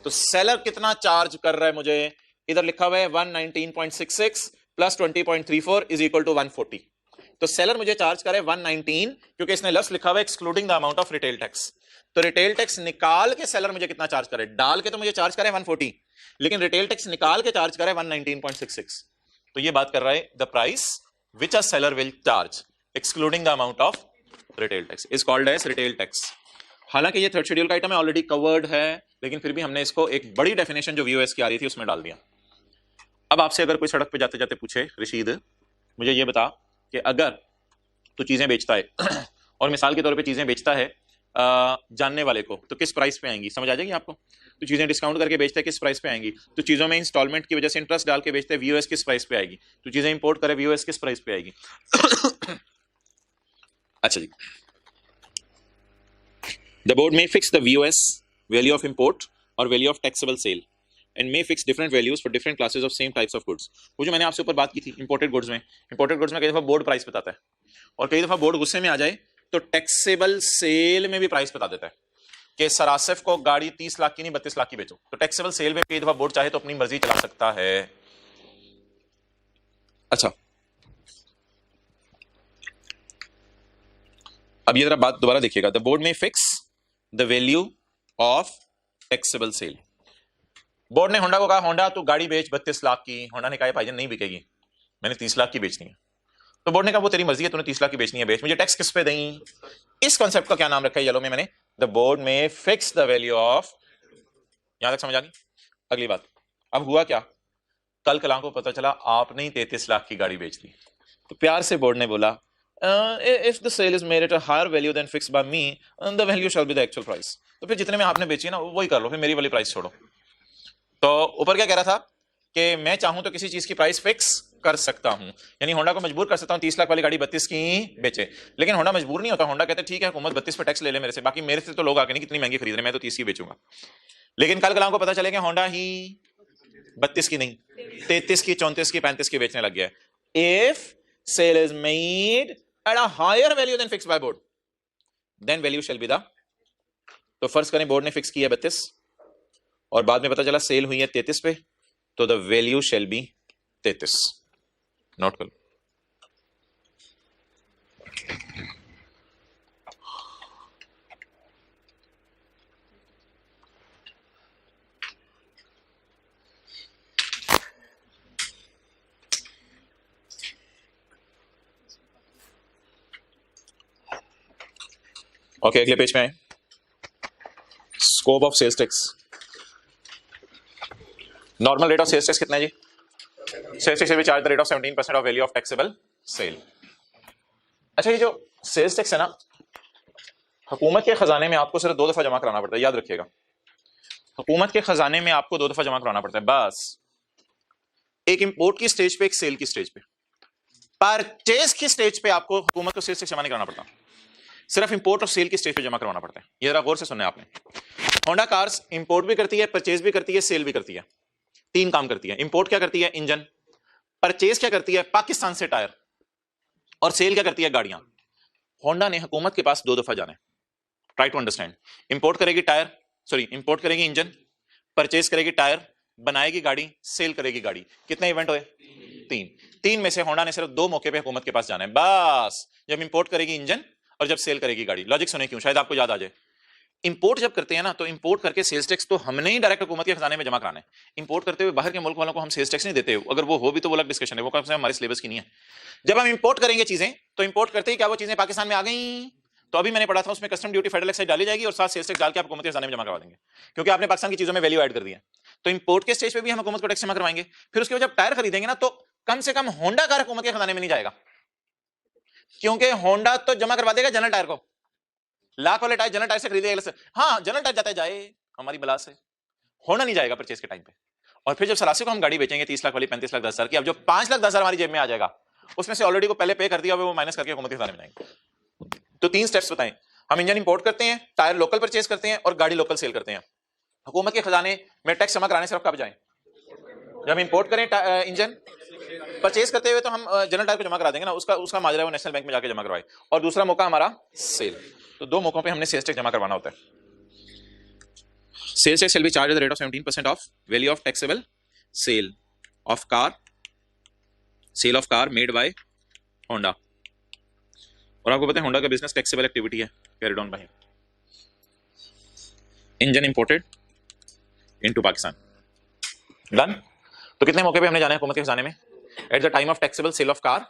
तो सेलर कितना चार्ज कर रहा है मुझे, इधर लिखा हुआ है 119.66 प्लस 20.34 इज इक्वल टू 140। तो सेलर मुझे चार्ज करे 119, क्योंकि इसने लफ्ज लिखा हुआ है excluding the amount of retail tax. तो रिटेल टैक्स निकाल के सेलर मुझे कितना चार्ज करे, डाल के तो मुझे चार्ज करे 140, लेकिन रिटेल टैक्स निकाल के चार्ज करे 119.66। तो ये बात कर रहा है the price which a seller will charge excluding the amount of retail tax is called as retail tax. हालांकि ये थर्ड शेड्यूल का आइटम है, ऑलरेडी कवर्ड है, लेकिन फिर भी हमने इसको एक बड़ी डेफिनेशन जो वीओएस की आ रही थी उसमें डाल दिया। अब आपसे अगर कोई सड़क पे जाते जाते पूछे, रशीद मुझे ये बता कि अगर तू चीजें बेचता है और मिसाल के तौर पे चीजें बेचता है जानने वाले को, तो किस प्राइस पे आएंगी, समझ आ जाएगी आपको? तो चीजें डिस्काउंट करके बेचता है, किस प्राइस पे आएंगी? तो चीजों में इंस्टॉलमेंट की वजह से इंटरेस्ट डाल के बेचते हैं, वीओएस किस प्राइस पे आएगी? तो चीजें इंपोर्ट करे, वीओएस किस प्राइस पे आएगी? अच्छा जी, the board may fix the VOS value of import or value of taxable sale and may fix different values for different classes of same types of goods. वो जो मैंने आपसे ऊपर बात की थी इंपोर्टेड गुड्स में कई दफा बोर्ड प्राइस बताता है, और कई दफा बोर्ड गुस्से में आ जाए तो टैक्सेबल सेल में भी प्राइस बता देता है कि सरासिफ को गाड़ी 30 लाख की नहीं 32 लाख की बेचो। तो टैक्सेबल सेल में कई दफा बोर्ड चाहे तो अपनी मर्जी चला सकता है। अच्छा, अब ये जरा बात दोबारा देखिएगा, the board may fix the value of taxable sale. Board ने होंडा को कहा होंडा तू गाड़ी बेच 32 लाख की, होंडा ने कहा भाईजान नहीं बिकेगी, मैंने 30 लाख की बेचनी है। तो बोर्ड ने कहा वो तेरी मर्जी है, तूने 30 लाख की बेचनी है बेच, मुझे टैक्स किस पे दें? इस कॉन्सेप्ट का क्या नाम रखा है येलो में मैंने, the board may fix the value of. यहां तक समझ आ गई? अगली बात, अब हुआ क्या, कल कल को पता चला आपने ही 33 लाख की गाड़ी बेच दी। तो प्यार से बोर्ड ने बोला if the sale is made at a higher value than fixed by me the value shall be the actual price. तो फिर जितने में आपने बेची ना वही कर लो, फिर मेरी वाली प्राइस छोड़ो। तो ऊपर क्या कह रहा था कि मैं चाहूं तो किसी चीज की प्राइस फिक्स कर सकता हूं, यानी होंडा को मजबूर कर सकता हूं 30 लाख वाली गाड़ी 32 की बेचे, लेकिन होंडा मजबूर नहीं होता। होंडा कहते ठीक है हुकूमत 32 पे टैक्स ले ले मेरे से, बाकी मेरे से तो लोग आके नहीं कितनी महंगी खरीद रहे, मैं तो 30 की बेचूंगा। लेकिन कल कल को पता चलेगा होंडा ही 32 की नहीं 33 की 34 की 35 की बेचने लग गया है। If sale is made at a higher value than fixed by board then value shall be the. तो फर्ज करें बोर्ड ने फिक्स किया 32 और बाद में पता चला सेल हुई है 33 पे, तो the value shall be 33। Note कर लो। ओके, अगले पेज में आए, scope of sales tax. Normal rate of sales tax कितना है जी? Sales tax will charge the rate of 17% of value of taxable sale. अच्छा, ये जो सेल्स टैक्स है ना, हुकूमत के खजाने में आपको सिर्फ 2 दफा जमा कराना पड़ता है, याद रखिएगा। हुकूमत के खजाने में आपको 2 दफा जमा कराना पड़ता है बस, एक इंपोर्ट की स्टेज पे, एक सेल की स्टेज पे। परचेज की स्टेज पे आपको हुकूमत को सेल्स टैक्स जमा नहीं कराना पड़ता, सिर्फ इंपोर्ट और सेल की स्टेज पे जमा करवाना पड़ता है। ये जरा गौर से सुनना है आपने। होंडा कार्स इंपोर्ट भी करती है, परचेज भी करती है, सेल भी करती है। 3 काम करती है। इंपोर्ट क्या करती है? इंजन। परचेज क्या करती है? पाकिस्तान से टायर। और सेल क्या करती है? गाड़ियां। होंडा ने हुकूमत के पास 2 दफा जाना है। Try to understand. इंपोर्ट करेगी टायर, सॉरी इंपोर्ट करेगी इंजन, परचेज करेगी टायर, बनाएगी गाड़ी, सेल करेगी गाड़ी। कितने इवेंट हुए? 3 में से होंडा ने सिर्फ 2 मौके पे हुकूमत के पास जाना है बस, जब इंपोर्ट करेगी इंजन और जब सेल करेगी गाड़ी। लॉजिक सुने क्यों, शायद आपको याद आ जाए। इंपोर्ट जब करते हैं ना, तो इंपोर्ट करके सेल्स टैक्स तो हमने ही डायरेक्ट हुकूमत के खजाने में जमा कराना है। इंपोर्ट करते हुए बाहर के मुल्क वालों को हम सेल्स टैक्स नहीं देते, अगर वो हो भी तो वो अलग डिस्कशन है, वो कम से कम हमारे सिलेबस की नहीं है। जब हम इंपोर्ट करेंगे चीजें, तो इंपोर्ट करते ही क्या वो चीजें पाकिस्तान में आ गई, तो अभी मैंने पढ़ा था उसमें कस्टम ड्यूटी फेडरल एक्साइज डाली जाएगी और साथ सेल्स टैक्स डाल के आप हुकूमती खजाने में जमा करवा देंगे, क्योंकि आपने पाकिस्तान की चीजों में वैल्यू ऐड कर दिया। तो इंपोर्ट के स्टेज पे भी हम हुकूमत को टैक्स जमा करवाएंगे। फिर उसके बाद जब टायर खरीदेंगे ना, तो कम से कम होंडा कार हुकूमत के खजाने में नहीं जाएगा, क्योंकि होंडा तो जमा करवा देगा जनरल टायर को। लाख वाले टायर जनरल टायर से खरीदेगा, हाँ जनरल टायर जाता है जाए हमारी बला से, होंडा नहीं जाएगा परचेज के टाइम पे। और फिर जब सरासी को हम गाड़ी बेचेंगे 30 लाख वाली 35 लाख 10 हजार की, अब जो 5 लाख 10 हजार हमारी जेब में आ जाएगा, उसमें से ऑलरेडी को पहले पे कर दिया वो माइनस करके हुकूमत के खजाने में जाएंगे। तो 3 स्टेप्स बताएं। हम इंजन इंपोर्ट करते हैं, टायर लोकल परचेज करते हैं और गाड़ी लोकल सेल करते हैं। हुकूमत के खजाने में टैक्स जमा कराने से कब जाएं? जब इंपोर्ट करें इंजन, परचेज करते हुए तो हम जनरल टायर को जमा करा देंगे ना, उसका माजरा वो नेशनल बैंक में जाके जमा करवाए। और दूसरा मौका हमारा सेल। तो 2 मौकों पे हमने सेल्स टैक्स जमा करवाना होता है। Sales tax shall be charged at the rate of 17% of value of taxable sale of car made by Honda। और आपको पता है होंडा का बिजनेस टैक्सेबल एक्टिविटी है, carried on by engine imported into Pakistan. Done. तो कितने मौके पे हमने जाना है हुकूमत के खजाने में? At the time of taxable sale of car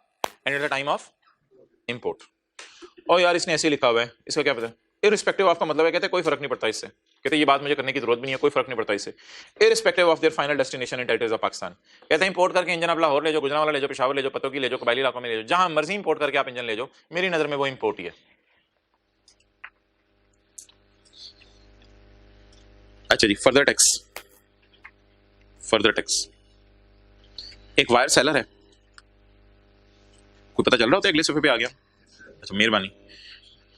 and at the time of import. और यार इसने ऐसे लिखा हुआ है, इसका क्या पता? इररिस्पेक्टिव ऑफ का मतलब है, कहते हैं कोई फर्क नहीं पड़ता इससे, कहते हैं ये बात मुझे करने की जरूरत भी नहीं है, कोई फर्क नहीं पड़ता इससे। Irrespective of their final destination in territories of Pakistan. कहते हैं इंपोर्ट करके इंजन आप लाहौर ले जाओ, गुजरांवाला ले जाओ, पेशावर ले जाओ, पतोकी ले जाओ, कबायली इलाकों में ले जाओ, जहां मर्जी इंपोर्ट करके आप इंजन ले जाओ, मेरी नजर में वो इंपोर्ट ही है। अच्छा जी, फर्दर टैक्स। एक वायर सेलर है, कोई पता चल रहा होता है अगले सोफे पे आ गया? अच्छा मेहरबानी।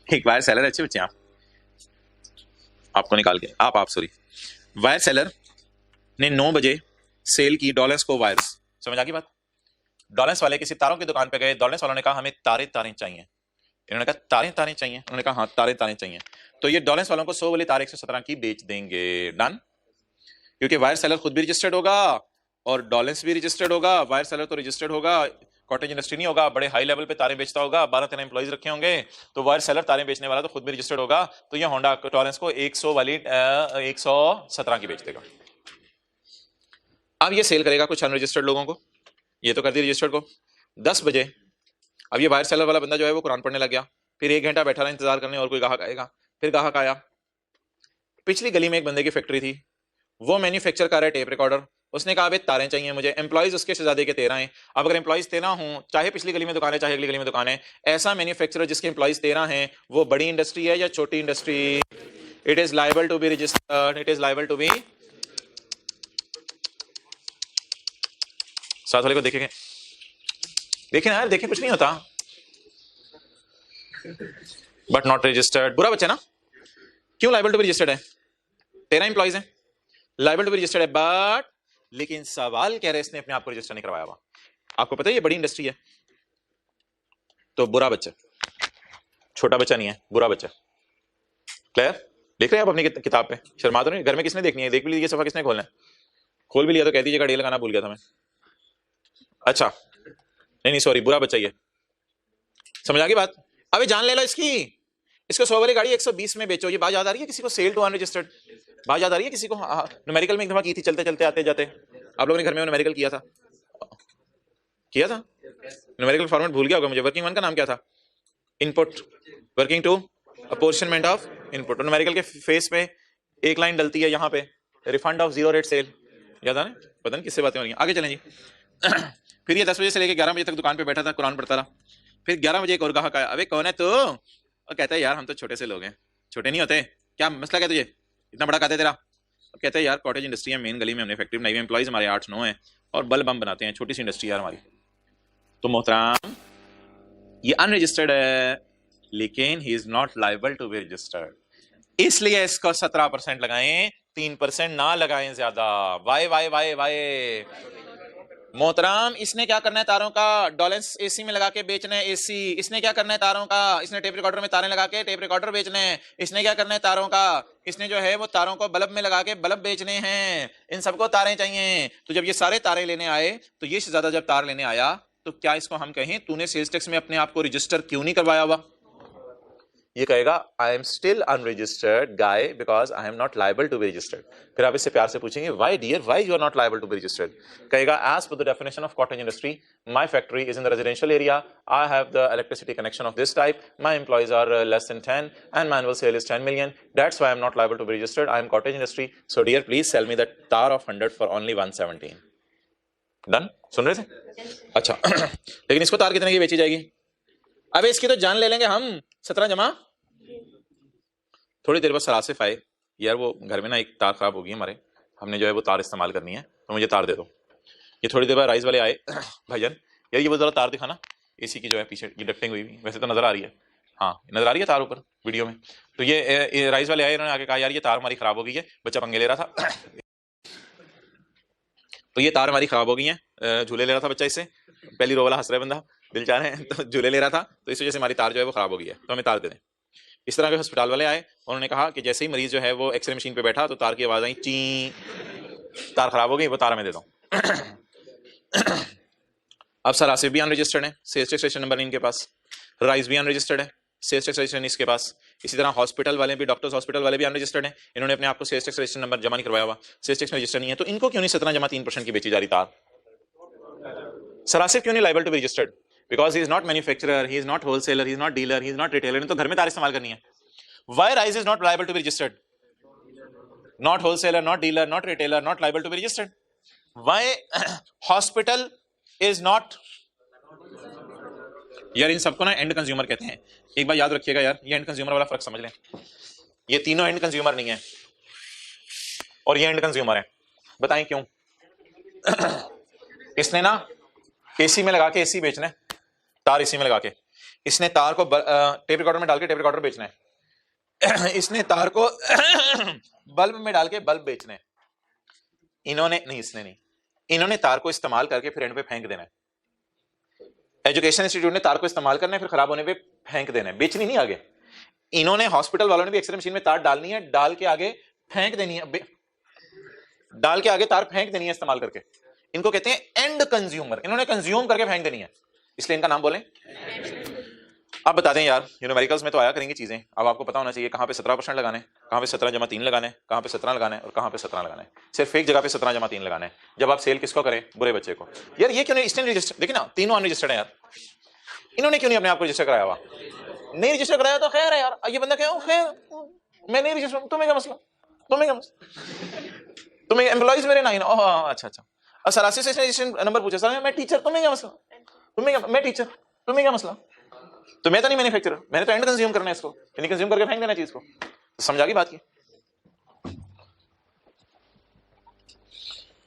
एक वायर सेलर है, अच्छे बच्चे आपको निकाल के आप सॉरी, वायर सेलर ने 9 बजे सेल की डॉलर्स को वायर्स। समझ आ गई बात? डॉलर्स वाले किसी तारों की दुकान पे गए, डॉलर्स वालों ने कहा हमें तारें चाहिए, इन्होंने कहा तारें चाहिए, उन्होंने कहा हाँ तारें चाहिए। तो ये डॉलर्स वालों को 100 वाली तार 117 की बेच देंगे। डन। क्योंकि वायर सेलर खुद भी रजिस्टर्ड होगा और डॉलर्स भी रजिस्टर्ड होगा। वायर सेलर तो रजिस्टर्ड होगा, कॉटेज इंडस्ट्री नहीं होगा, बड़े हाई लेवल पे तारें बेचता होगा, 12-13 एम्प्लॉइज रखे होंगे। तो वायर सेलर तारें बेचने वाला तो खुद भी रजिस्टर्ड होगा, तो ये होंडा टॉरेंस को 100 वाली 117 की बेच देगा। अब ये सेल करेगा कुछ अनरजिस्टर्ड लोगों को, ये तो कर दी रजिस्टर्ड को। 10 बजे अब ये वायर सेलर वाला बंदा जो है वो कुरान पढ़ने लग गया। फिर 1 घंटा बैठा रहा इंतजार करने और कोई ग्राहक आएगा। फिर ग्राहक आया, पिछली गली में एक बंदे की फैक्ट्री थी, वो मैन्युफैक्चर कर रहा है टेप रिकॉर्डर। उसने कहा भाई तारें चाहिए मुझे। एम्प्लॉइज उसके शहजादे के 13 हैं। अब अगर एम्प्लॉइज 13 हूं, चाहे पिछली गली में दुकान है चाहे अगली गली में दुकान है, ऐसा मैन्युफैक्चरर जिसके एम्प्लॉइज 13 हैं, वो बड़ी इंडस्ट्री है या छोटी industry? It is liable to be registered, it is liable to be. साथ वाले को देखेंगे, देखें यार, देखें कुछ नहीं होता, बट नॉट रजिस्टर्ड। बुरा बच्चा ना? क्यों लायबल टू बी रजिस्टर्ड है? 13 एम्प्लॉइज हैं, लायबल टू बी रजिस्टर्ड है, बट लेकिन सवाल कह रहे इसने अपने आप को रजिस्टर नहीं करवाया हुआ। आपको पता है ये बड़ी इंडस्ट्री है, तो बुरा बच्चा, छोटा बच्चा नहीं है, बुरा बच्चा। क्लियर? देख रहे हैं आप अपनी किताब पे? शर्मा तो नहीं? घर में किसने देखनी है? देख भी लीजिए, सफा किसने खोलना है? खोल भी लिया तो कह दीजिएगा डे लगाना भूल गया था मैं। अच्छा नहीं सॉरी, बुरा बच्चा ही है। समझ आ गई बात? अबे जान ले लो इसको 100 वाली गाड़ी 120 में बेचो। ये बात याद आ रही है किसी को? सेल टू अनरजिस्टर्ड बात याद आ रही है किसी को? न्यूमेरिकल में एक दफा की थी, चलते चलते आते जाते आप लोगों ने घर में न्यूमेरिकल किया था न्यूमेरिकल फॉर्मेट भूल गया होगा मुझे। वर्किंग वन का नाम क्या था? Input working to apportionment of input. Numerical के फेस पे एक लाइन डलती है यहाँ पे, रिफंड ऑफ 0 रेट सेल। याद है? पता नहीं किससे बातें हो रही हैं। आगे चलें जी। फिर ये 10 बजे से लेकर 11 बजे तक दुकान पे बैठा था, कुरान पढ़ता रहा। फिर 11 बजे एक और ग्राहक आया। अबे कौन है तू? और कहता है यार हम तो छोटे से लोग हैं। छोटे नहीं होते क्या? मसला क्या तुझे? इतना बड़ा कहते है तेरा? और कहते हैं यार कॉटेज इंडस्ट्री है, मेन गली में हमने फैक्ट्री बनाई हुई है, एम्प्लॉइज हमारे 8-9 हैं और बल्ब हम बनाते हैं, छोटी सी इंडस्ट्री यार हमारी। तो मोहतराम ये अनरजिस्टर्ड है, लेकिन he is not liable to be registered, इसलिए इसको 17% लगाएं, 3% ना लगाएं ज्यादा। Why why why why. मोहतराम इसने क्या करना है? तारों का डॉलेंस एसी में लगा के बेचना है एसी। इसने क्या करना है? तारों का, इसने टेप रिकॉर्डर में तारें लगा के टेप रिकॉर्डर बेचने हैं। इसने क्या करना है? तारों का, इसने जो है वो तारों को बल्ब में लगा के बल्ब बेचने हैं। इन सबको तारें चाहिए। तो जब ये सारे तारे लेने आए, तो ये शहजादा जब तार लेने आया, तो क्या इसको हम कहें तूने सेल्स टैक्स में अपने आप को रजिस्टर क्यों नहीं करवाया हुआ? ये कहेगा I am still unregistered guy because I am not liable to be registered. फिर आप इससे प्यार से पूछेंगे why dear, why you are not liable to be registered? कहेगा as per the definition of cottage industry my factory is in the residential area, I have the electricity connection of this type, my employees are less than 10 and my annual sale is 10 million, that's why I am not liable to be registered, I am cottage industry, so dear please sell me the तार of 100 for only 117। Done? सुन रहे थे? अच्छा लेकिन इसको तार कितने की बेची जाएगी? अबे इसकी तो जान ले लेंगे हम, 17 जमा। थोड़ी देर बाद सरासिफ आए, यार वो घर में ना एक तार खराब होगी हमारे, हमने जो है वो तार इस्तेमाल करनी है तो मुझे तार दे दो। ये थोड़ी देर बाद राइस वाले आए, भाईजान यार ये वो जरा तार दिखाना, एसी की जो है पीछे ये डक्टिंग हुई, वैसे तो नजर आ रही है, हाँ नजर आ रही है तार ऊपर वीडियो में। तो ये राइस वाले आए, इन्होंने आके कहा यार ये तार हमारी खराब हो गई है, बच्चा पंगे ले रहा था तो ये तार हमारी खराब हो गई है, झूले ले रहा था बच्चा इससे, पहली रो वाला हंस रहा है बंदा, दिल चाह रहे हैं, तो झूले ले रहा था तो इस वजह से हमारी तार जो है वो खराब हो गई है, तो हमें तार दे दें। इस तरह के अस्पताल वाले आए, उन्होंने कहा कि जैसे ही मरीज जो है वो एक्सरे मशीन पे बैठा तो तार की आवाज आई, ची, तार खराब हो गई, वो तार हमें दे दो। अब सर आसिफ भी अनरजिस्टर्ड है, सेल्स टैक्स रजिस्ट्रेशन नंबर इनके पास, राइस भी अनरजिस्टर्ड है, सेल्स टैक्स रजिस्ट्रेशन इसके पास, इसी तरह हॉस्पिटल वाले भी, डॉक्टर्स हॉस्पिटल वाले भी अनरजिस्टर्ड हैं, इन्होंने अपने आप को सेल्स टैक्स रजिस्ट्रेशन नंबर जमा नहीं करवाया हुआ, सेल्स टैक्स में रजिस्टर नहीं है, तो इनको क्यों नहीं 17.3% की बेची जा रही तार? सर आसिफ क्यों नहीं liable to be registered? Because he is not manufacturer, he is not wholesaler, he is not dealer, he is not retailer, तो घर में तार इस्तेमाल करनी है। Why rice is not liable to be registered? Not wholesaler, not dealer, not retailer, not liable to be registered. Why hospital is not? यार इन सबको ना एंड कंज्यूमर कहते हैं, एक बार याद रखिएगा यार, ये एंड कंज्यूमर वाला फर्क समझ लें, ये तीनों एंड कंज्यूमर नहीं है और ये एंड कंज्यूमर है। बताएं क्यों? इसने ना एसी में लगा के एसी बेचना है, तार एसी में लगा के, इसने तार को टेप रिकॉर्डर में डाल के टेप रिकॉर्डर बेचना है, इसने तार को बल्ब में डाल के बल्ब बेचना है, इन्होंने नहीं, इसने नहीं, इन्होंने तार को इस्तेमाल करके फिर एंड पे फेंक देना है। एजुकेशन इंस्टीट्यूट ने तार को इस्तेमाल करना है, फिर खराब होने पे फेंक देना है, बेचनी नहीं आगे। इन्होंने हॉस्पिटल वालों ने भी एक्सरे मशीन में तार डालनी है, डाल के आगे फेंक देनी है, डाल के आगे तार फेंक देनी है इस्तेमाल करके। इनको कहते हैं एंड कंज्यूमर, इन्होंने कंज्यूम करके फेंक देनी है, इसलिए इनका नाम बोलें। अब बता दें यार, न्यूमेरिकल्स में तो आया करेंगी चीजें, अब आपको पता होना चाहिए कहां पे 17% लगाने, कहां पे 17.3 लगाने, कहां पे 17 लगाने और कहां पे 17 लगाने। सिर्फ एक जगह पे 17.3 लगाने जब आप सेल किसको करें? बुरे बच्चे को। यार ये क्यों नहीं इसने रजिस्टर, देखिए ना तीनों अनरजिस्टर्ड है यार, इन्होंने क्यों नहीं अपने आप को रजिस्टर कराया हुआ? नहीं रजिस्टर कराया तो खैर है यार, ये बंदा क्या खैर, मैं नहीं रजिस्टर, तुम्हें क्या मसला, तुम्हें क्या मसला, तुम्हें एम्प्लॉइज मेरे नहीं ना, अच्छा अच्छा। अब सरासी से रजिस्ट्रेशन नंबर पूछे, सर मैं टीचर, तुम्हें क्या मसला, तुम्हें क्या, मैं टीचर, तुम्हें क्या मसला, तो मैं तो नहीं मैन्युफैक्चरर, मैंने तो एंड कंज्यूम करना है इसको, यानी कंज्यूम करके फेंक देना चीज को। तो समझा की बात की?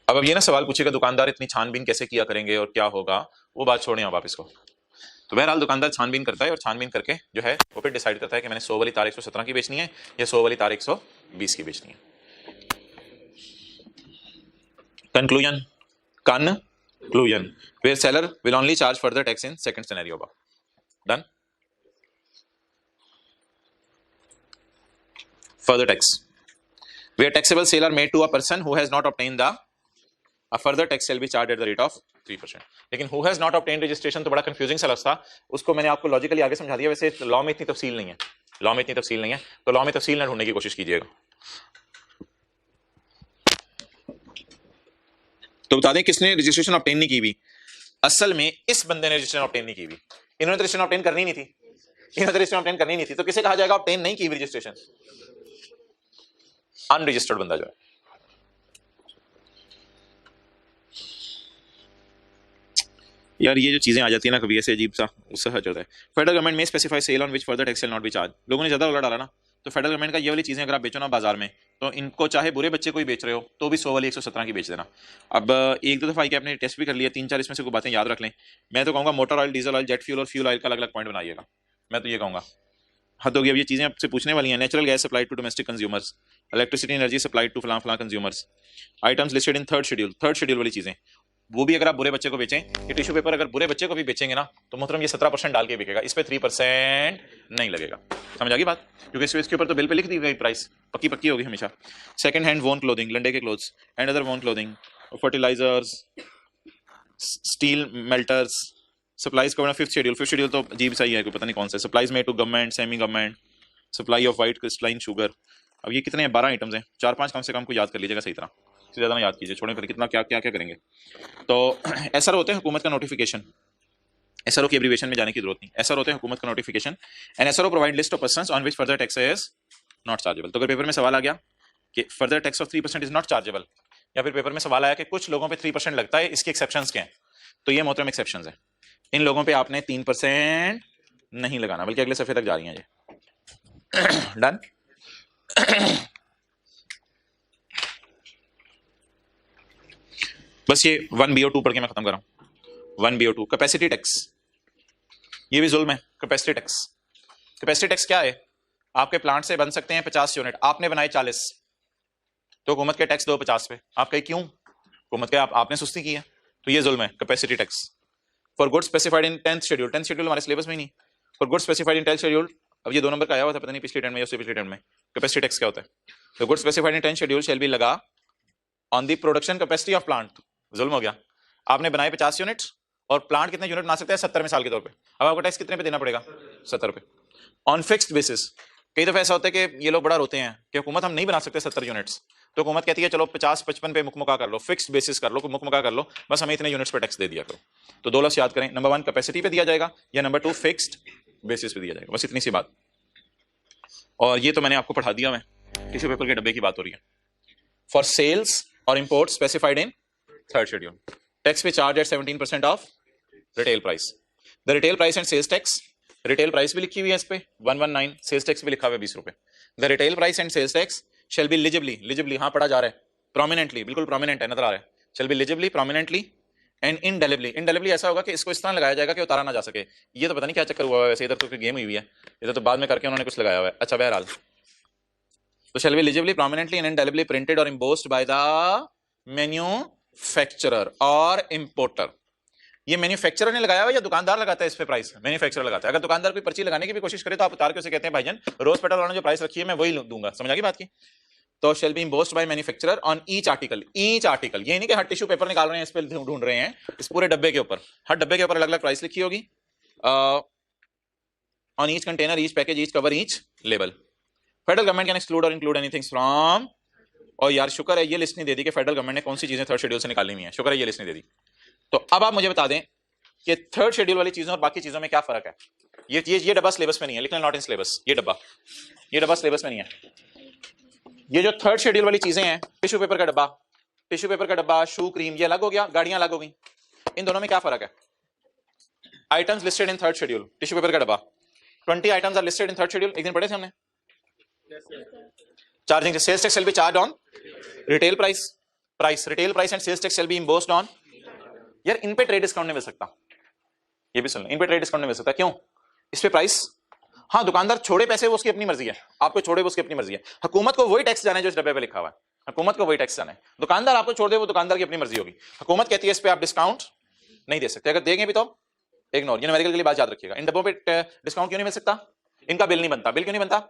अब ये ना सवाल पूछेगा दुकानदार इतनी छानबीन कैसे किया करेंगे और क्या होगा, वो बात छोड़ें अब आप इसको। तो बहरहाल दुकानदार छानबीन करता है और छानबीन करके जो है वो फिर डिसाइड करता है कि मैंने 100 वाली तार 117 की बेचनी है या 100 वाली तार 120 की बेचनी है। Conclusion, conclusion where seller will only charge further tax in second scenario above. Done? Further tax where taxable sale are made to a person who has not obtained the a further tax shall be charged at the rate of 3%. लेकिन who has not obtained registration तो बड़ा confusing सा लफ्ज़ था, उसको मैंने आपको logically आगे समझा दिया। वैसे लॉ में इतनी तफसील नहीं है, लॉ में इतनी तफसील नहीं है, तो लॉ में तफसील ना ढूंढने की कोशिश कीजिएगा। तो बता दें किसने रजिस्ट्रेशन ऑब्टेन नहीं की हुई, असल में इस बंदे ने रजिस्ट्रेशन ऑब्टेन नहीं की हुई, इन्होंने तो रजिस्ट्रेशन ऑब्टेन करनी नहीं थी, इन्होंने तो रजिस्ट्रेशन ऑब्टेन करनी नहीं थी, तो किसे कहा जाएगा ऑब्टेन नहीं की हुई रजिस्ट्रेशन? अनरजिस्टर्ड बंदा जो है। यार ये जो चीजें आ जाती है ना कभी ऐसे अजीब सा, उससे हट जाता है। Federal government may specify sale on which further tax shall not be charge. लोगों ने ज्यादा रौला डाला ना, तो फेडरल गवर्नमेंट का ये वाली चीजें अगर आप बेचो ना बाजार में, तो इनको चाहे बुरे बच्चे को ही बेच रहे हो तो भी 100 वाली 117 की बेच देना। अब एक दो दफा कि आपने टेस्ट भी कर लिया, 3-4 इसमें से कोई बातें याद रख लें। मैं तो कहूँगा motor oil, diesel oil, jet fuel और फ्यूल ऑयल का अलग अलग पॉइंट बनाइएगा, मैं तो ये कहूँगा। हद होगी, अब ये चीजें आपसे पूछने वाली हैं। Natural gas supplied to domestic consumers, electricity energy supplied to फलां फलां consumers, items listed in third schedule वाली चीजें, वो भी अगर आप बुरे बच्चे को बेचें, ये टिश्यू पेपर अगर बुरे बच्चे को भी बेचेंगे ना, तो मोहतरम ये 17% डाल के बिकेगा, इस पे 3% नहीं लगेगा। समझ आ गई बात? क्योंकि इसके ऊपर तो बिल पे लिख दी गई प्राइस, पक्की होगी हमेशा। सेकंड हैंड वोन क्लोथिंग, लंडे के clothes and other worn clothing, fertilisers, steel melters, supplies cover fifth schedule तो अजीब सा ही है, कोई पता नहीं कौन सा, supplies made to government, semi government, supply of white crystalline sugar. अब ये कितने हैं, 12 आइटम्स हैं, 4-5 कम से कम को याद कर लीजिएगा सही तरह, इससे ज़्यादा ना याद कीजिए, छोड़ें, कितना क्या क्या क्या करेंगे। तो एसआर होते हैं हुकूमत का नोटिफिकेशन, एसआरओ की एब्रीविएशन में जाने की जरूरत नहीं, एसआर होते हैं हुकूमत का notification. And SRO provide list of persons on which further tax is not chargeable. तो अगर पेपर में सवाल आ गया कि further tax of 3% is not chargeable, या फिर पेपर में सवाल आया कि कुछ लोगों पे 3% लगता है, इसके एक्सेप्शंस क्या हैं, तो ये मोहतरम एक्सेप्शंस हैं। इन लोगों पे आपने 3% नहीं लगाना, बल्कि अगले सफे तक जा रही हैं ये। डन। बस ये 1BO2 पढ़ के मैं खत्म कर रहा हूं। 1BO2 कैपेसिटी टैक्स, ये भी जुल्म है। कैपेसिटी टैक्स, कैपेसिटी टैक्स क्या है, आपके प्लांट से बन सकते हैं 50 यूनिट, आपने बनाए 40, तो हुकूमत के टैक्स दो 50 पे। आप कहीं क्यों, हुकूमत के आपने सुस्ती की है, तो ये जुल्म है capacity tax. For goods specified in 10th schedule, 10th schedule हमारे सिलेबस में ही नहीं, for goods specified in 10th schedule, अब ये 2 नंबर का आया हुआ था, पता नहीं पिछले टर्म में या उससे पिछले टर्म में। कैपेसिटी टैक्स क्या होता है, तो goods specified in 10th schedule shall be लगा on the production capacity of plant. जुल्म हो गया, आपने बनाए 50 यूनिट्स और प्लांट कितने यूनिट बना सकते हैं, 70 मिसाल के तौर पे, अब आपको टैक्स कितने पे देना पड़ेगा, 70 पे, ऑन फिक्स्ड बेसिस। कई दफा ऐसा होता है कि ये लोग बड़ा रोते हैं कि हुकूमत हम नहीं बना सकते 70 यूनिट्स, तो हुकूमत कहती है चलो 50-55 पे मुकमुका कर लो, फिक्स्ड बेसिस कर लो, मुकमुका कर लो, बस हमें इतने यूनिट्स पे टैक्स दे दिया करो। तो 2 लफ्ज़ याद करें, नंबर 1 कैपेसिटी पे दिया जाएगा, या नंबर 2 फिक्स्ड बेसिस पे दिया जाएगा, बस इतनी सी बात। और ये तो मैंने आपको पढ़ा दिया, मैं टिश्यू पेपर के डब्बे की बात हो रही है। For sales or import specified in 3rd schedule, tax पे charge at 17% of retail price. The retail price and sales tax, retail price भी लिखी हुई है इस पे 119, सेल्स टैक्स भी लिखा हुआ है 20 रुपए। The retail price and sales tax shall be legibly, हाँ पढ़ा जा रहा है, प्रोमिनेंटली, बिल्कुल प्रोमिनेंट है, नजर आ रहा है, shell be legibly, prominently and इनडेलिबली ऐसा होगा कि इसको इस तरह लगाया जाएगा कि उतारा ना जा सके। ये तो पता नहीं क्या चक्कर हुआ है वैसे, इधर तो कोई गेम हुई है, इधर तो बाद में करके उन्होंने कुछ लगाया हुआ है। अच्छा बहरहाल, तो shall be legibly, prominently and indelibly printed or embossed by the manufacturer or importer. ये मैन्युफैक्चरर ने लगाया हुआ या दुकानदार लगाता है इस पे प्राइस, मैन्युफैक्चरर लगाता है। अगर दुकानदार कोई पर्ची लगाने की भी कोशिश करे तो आप उतार के उसे कहते हैं भाईजान रोज पेटल वाला जो प्राइस रखी है मैं वही दूंगा, समझ आ गई बात की। तो shall be embossed by manufacturer on each article, each article, ये नहीं कि हर टिश्यू पेपर निकाल रहे हैं इस पे ढूंढ रहे हैं, इस पूरे डब्बे के ऊपर, हर डब्बे के ऊपर अलग अलग प्राइस लिखी होगी, on each container, each package, each cover, each label. Federal government can exclude और इंक्लूड एनीथिंग फ्रॉम, और यार शुक्र है ये लिस्ट नहीं दे दी कि फेडरल गवर्नमेंट ने कौन सी चीजें 3rd शेड्यूल से निकाली हुई है, शुक्र है ये लिस्ट नहीं दे दी। तो अब आप मुझे बता दें कि 3rd शेड्यूल वाली चीजों और बाकी चीजों में क्या फर्क है। ये डब्बा सिलेबस में नहीं है, लिखना नॉट इन सिलेबस, ये डब्बा सिलेबस में नहीं है। ये जो 3rd शेड्यूल वाली चीजें हैं, टिश्यू पेपर का डब्बा, शू क्रीम, ये अलग हो गया, गाड़ियां अलग हो गई, इन दोनों में क्या फर्क है। Items listed in 3rd schedule, tissue paper का डब्बा 20 items are listed in 3rd schedule, एक दिन पढ़े थे हमने। Charging sales tax shall be charge on retail price and sales tax shall be imposed on. यार इन पे ट्रेड डिस्काउंट नहीं मिल सकता, ये भी सुन लो, इन पे ट्रेड डिस्काउंट नहीं मिल सकता, क्यों, इस पे प्राइस, हाँ दुकानदार छोड़े पैसे वो उसकी अपनी मर्जी है, आपको छोड़े वो उसकी अपनी मर्जी है, हुकूमत को वही टैक्स जाने जो इस डब्बे पे लिखा हुआ है, हुकूमत को वही टैक्स जाना है, दुकानदार आपको छोड़ दे वो दुकानदार की अपनी मर्जी होगी। हुकूमत कहती है इस पे आप डिस्काउंट नहीं दे सकते, अगर देंगे भी तो इग्नोर, ये न्यूमेरिकल के लिए बात याद रखिएगा। इन डब्बों पे डिस्काउंट क्यों नहीं मिल सकता, इनका बिल नहीं बनता, बिल क्यों नहीं बनता,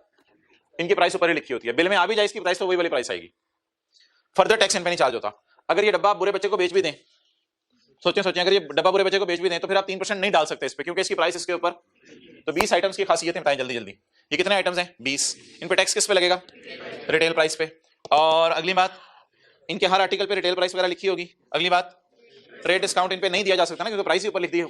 इनकी प्राइस ऊपर ही लिखी होती है, बिल में आ भी जाए इसकी प्राइस तो वही वाली प्राइस आएगी, फर्दर टैक्स इन पे नहीं चार्ज होता। अगर ये डब्बा बुरे बच्चे को बेच भी दें, सोचें अगर ये डब्बा बुरे बच्चे को बेच भी दें तो फिर आप 3% नहीं डाल सकते इस पे, क्योंकि इसकी प्राइस इसके ऊपर। तो 20 आइटम्स की खासियतें बताएं जल्दी, ये कितने आइटम्स हैं, 20, इन पे टैक्स किस पे लगेगा, रिटेल प्राइस पे। और अगली बात, इनके हर आर्टिकल पे रिटेल प्राइस वगैरह लिखी होगी। अगली बात, ट्रेड डिस्काउंट इन पे नहीं दिया जा सकता ना, क्योंकि प्राइस ही ऊपर लिख दी है,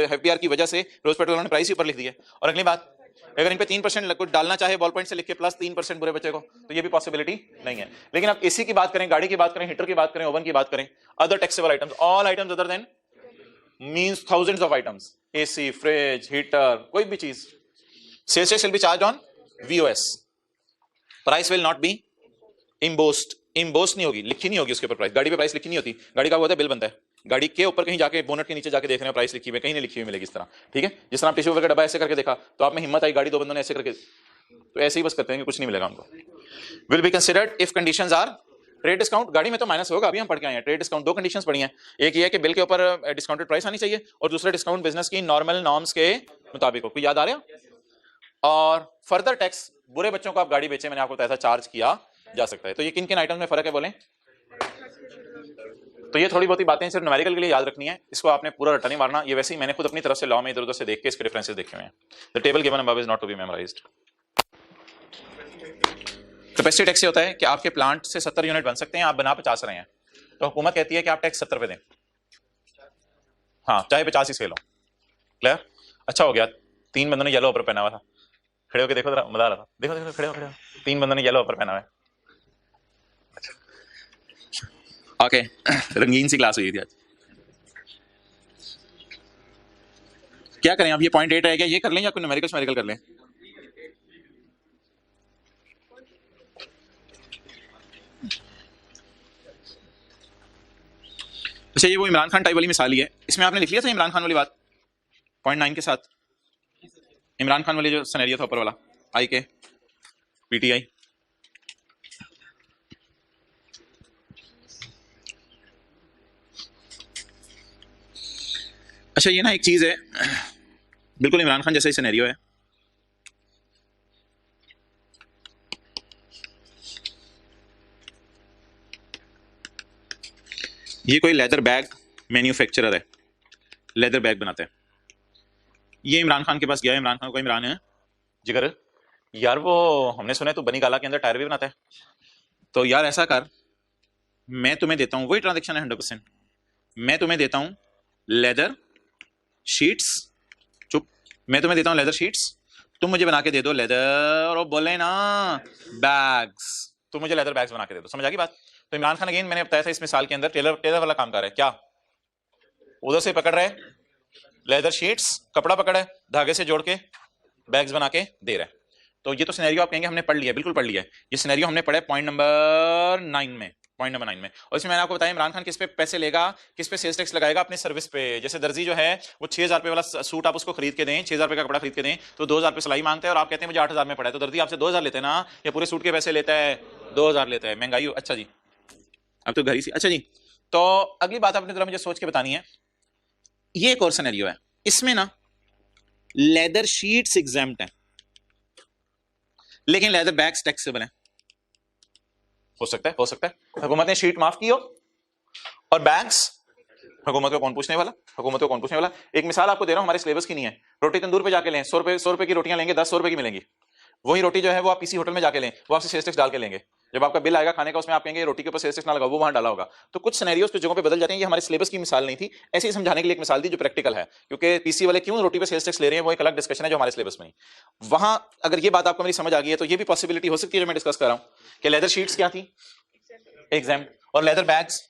एफबीआर की वजह से रोज पेट्रोल ने प्राइस ही ऊपर लिख दी है। और अगली बात, अगर इन पे 3% कुछ डालना चाहे बॉल पॉइंट से लिख के प्लस 3% बुरे बच्चे को, तो ये भी पॉसिबिलिटी नहीं है। लेकिन आप एसी की बात करें, गाड़ी की बात करें, हीटर की बात करें, ओवन की बात करें, other taxable items, all items other than means thousands of items, AC, fridge, heater, कोई भी चीज, sales tax will be charge on VOS, price will not be embossed नहीं होगी, लिखी नहीं होगी उसके ऊपर प्राइस, गाड़ी पे प्राइस लिखी नहीं होती, गाड़ी का होता है बिल बनता है, गाड़ी के ऊपर कहीं जाके बोनट के नीचे जाके देख रहे हैं प्राइस लिखी हुई, कहीं नहीं लिखी हुई मिलेगी इस तरह, ठीक है। जिस तरह आप टिश्यू पेपर का डब्बा ऐसे करके देखा तो आप में हिम्मत आई, गाड़ी 2 बंदों ने ऐसे करके, तो ऐसे ही बस करते हैं कि कुछ नहीं मिलेगा उनको। Will be considered if conditions are, trade discount गाड़ी में तो माइनस होगा, अभी हम पढ़ के आए हैं। ट्रेड डिस्काउंट 2 कंडीशंस पढ़ी हैं, एक ये है कि बिल के ऊपर डिस्काउंटेड प्राइस आनी चाहिए, और दूसरा डिस्काउंट बिजनेस की नॉर्मल नॉर्म्स के मुताबिक हो। कोई याद आ रहा है। और फर्दर टैक्स, बुरे बच्चों को आप गाड़ी बेचे, मैंने आपको बताया था, चार्ज किया जा सकता है। तो ये किन किन आइटम में फर्क है बोलें। तो ये थोड़ी बहुत ही बातें सिर्फ न्यूमेरिकल के लिए याद रखनी है, इसको आपने पूरा रट्टा नहीं मारना। ये वैसे ही मैंने खुद अपनी तरफ से लॉ में इधर उधर से देख के इसके डिफरेंसेस देखे हुए हैं। The table given above is not to be memorised. Capacity tax ये होता है कि आपके प्लांट से 70 यूनिट बन सकते हैं, आप बना 50 रहे हैं, तो हुकूमत कहती है कि आप टैक्स 70 पे दें, हाँ चाहे 50 ही से लो। क्लियर? अच्छा हो गया, 3 बंदों ने येलो ऊपर पहना हुआ था, खड़े होके देखो जरा, मजा आ रहा था, देखो देखो खड़े हो 3 बंदों ने येलो ऊपर पहना हुआ है। ओके रंगीन सी क्लास हुई थी आज। क्या करें अब, ये पॉइंट 8 रह गया, ये कर लें या कोई न्यूमेरिकल कर लें? अच्छा ये वो इमरान खान टाइप वाली मिसाल ही है, इसमें आपने लिख लिया था इमरान खान वाली बात पॉइंट 9 के साथ, इमरान खान वाली जो सिनेरियो था ऊपर वाला, आई के पीटीआई। अच्छा ये ना एक चीज है, बिल्कुल इमरान खान जैसा ही सिनेरियो है। ये कोई लेदर बैग मैन्युफैक्चरर है, लेदर बैग बनाते हैं। ये इमरान खान के पास गया, इमरान खान को, इमरान है जिगर यार वो हमने सुना है तू बनी गाला के अंदर टायर भी बनाता है, तो यार ऐसा कर, मैं तुम्हें देता हूं, वही ट्रांजेक्शन है 100%, मैं तुम्हें देता हूं लेदर शीट्स, चुप, मैं तुम्हें देता हूं लेदर शीट्स, तुम मुझे बना के दे दो लेदर, और बोले ना बैग्स, तुम मुझे लेदर बैग्स बना के दे दो। समझ आ गई बात? तो इमरान खान अगेन मैंने बताया था इस मिसाल के अंदर टेलर वाला काम कर रहा है, क्या उधर से पकड़ रहे लेदर शीट्स, कपड़ा पकड़ है, धागे से जोड़ के बैग्स बना के दे रहा है। तो ये तो सिनेरियो आप कहेंगे हमने पढ़ लिया, बिल्कुल पढ़ लिया है, ये सिनेरियो हमने पढ़ा पॉइंट नंबर 9 में, और इसमें मैंने आपको बताया इमरान खान किस पे पैसे लेगा, किस पे सेल्स टैक्स लगाएगा, अपने सर्विस पे। जैसे दर्जी जो है वो 6000 रुपए वाला सूट आप उसको खरीद के दें, 6000 रुपए का कपड़ा खरीद के दें, तो 2000 रुपए सिलाई मांगता है और आप कहते हैं मुझे 8000 में पड़ा है, तो दर्जी आपसे 2000 लेते हैं ना, या पूरे सूट के पैसे लेता है? 2000 लेता है, महंगाई। अच्छा जी अब तो घर ही सी। अच्छा जी, तो अगली बात आपने जरा मुझे सोच के बतानी है, ये एक और सिनेरियो है, इसमें ना लेदर शीट्स एग्जाम्प्ट है लेकिन लेदर बैग्स टैक्सेबल है। हो सकता है हुकूमत ने शीट माफ की हो और बैग्स, हुकूमत को कौन पूछने वाला। एक मिसाल आपको दे रहा हूं, हमारे सिलेबस की नहीं है, रोटी तंदूर पे जाके लें, 100 रुपए की रोटियां लेंगे, 10 रुपए की मिलेंगी। वही रोटी जो है वो आप किसी होटल में जाके लें, वो आपसे सेल्स टैक्स डाल के लेंगे, जब आपका बिल आएगा खाने का उसमें आप कहेंगे रोटी के ऊपर सेल्स टैक्स ना लगा, वो वहां डाला होगा। तो कुछ सिनेरियोस कुछ जगहों पे बदल जाते हैं, ये हमारे सिलेबस की मिसाल नहीं थी, ऐसे ही समझाने के लिए एक मिसाल थी जो प्रैक्टिकल है, क्योंकि पीसी वाले क्यों रोटी पे सेल्स टैक्स ले रहे हैं वो एक अलग डिस्कशन है जो हमारे सिलेबस में। वहां अगर ये बात आपको मेरी समझ आ गई है तो ये भी पॉसिबिलिटी हो सकती है जो मैं डिस्कस कर रहा हूं कि लेदर शीट्स क्या थी, एग्जाम्प्ट, और लेदर बैग्स।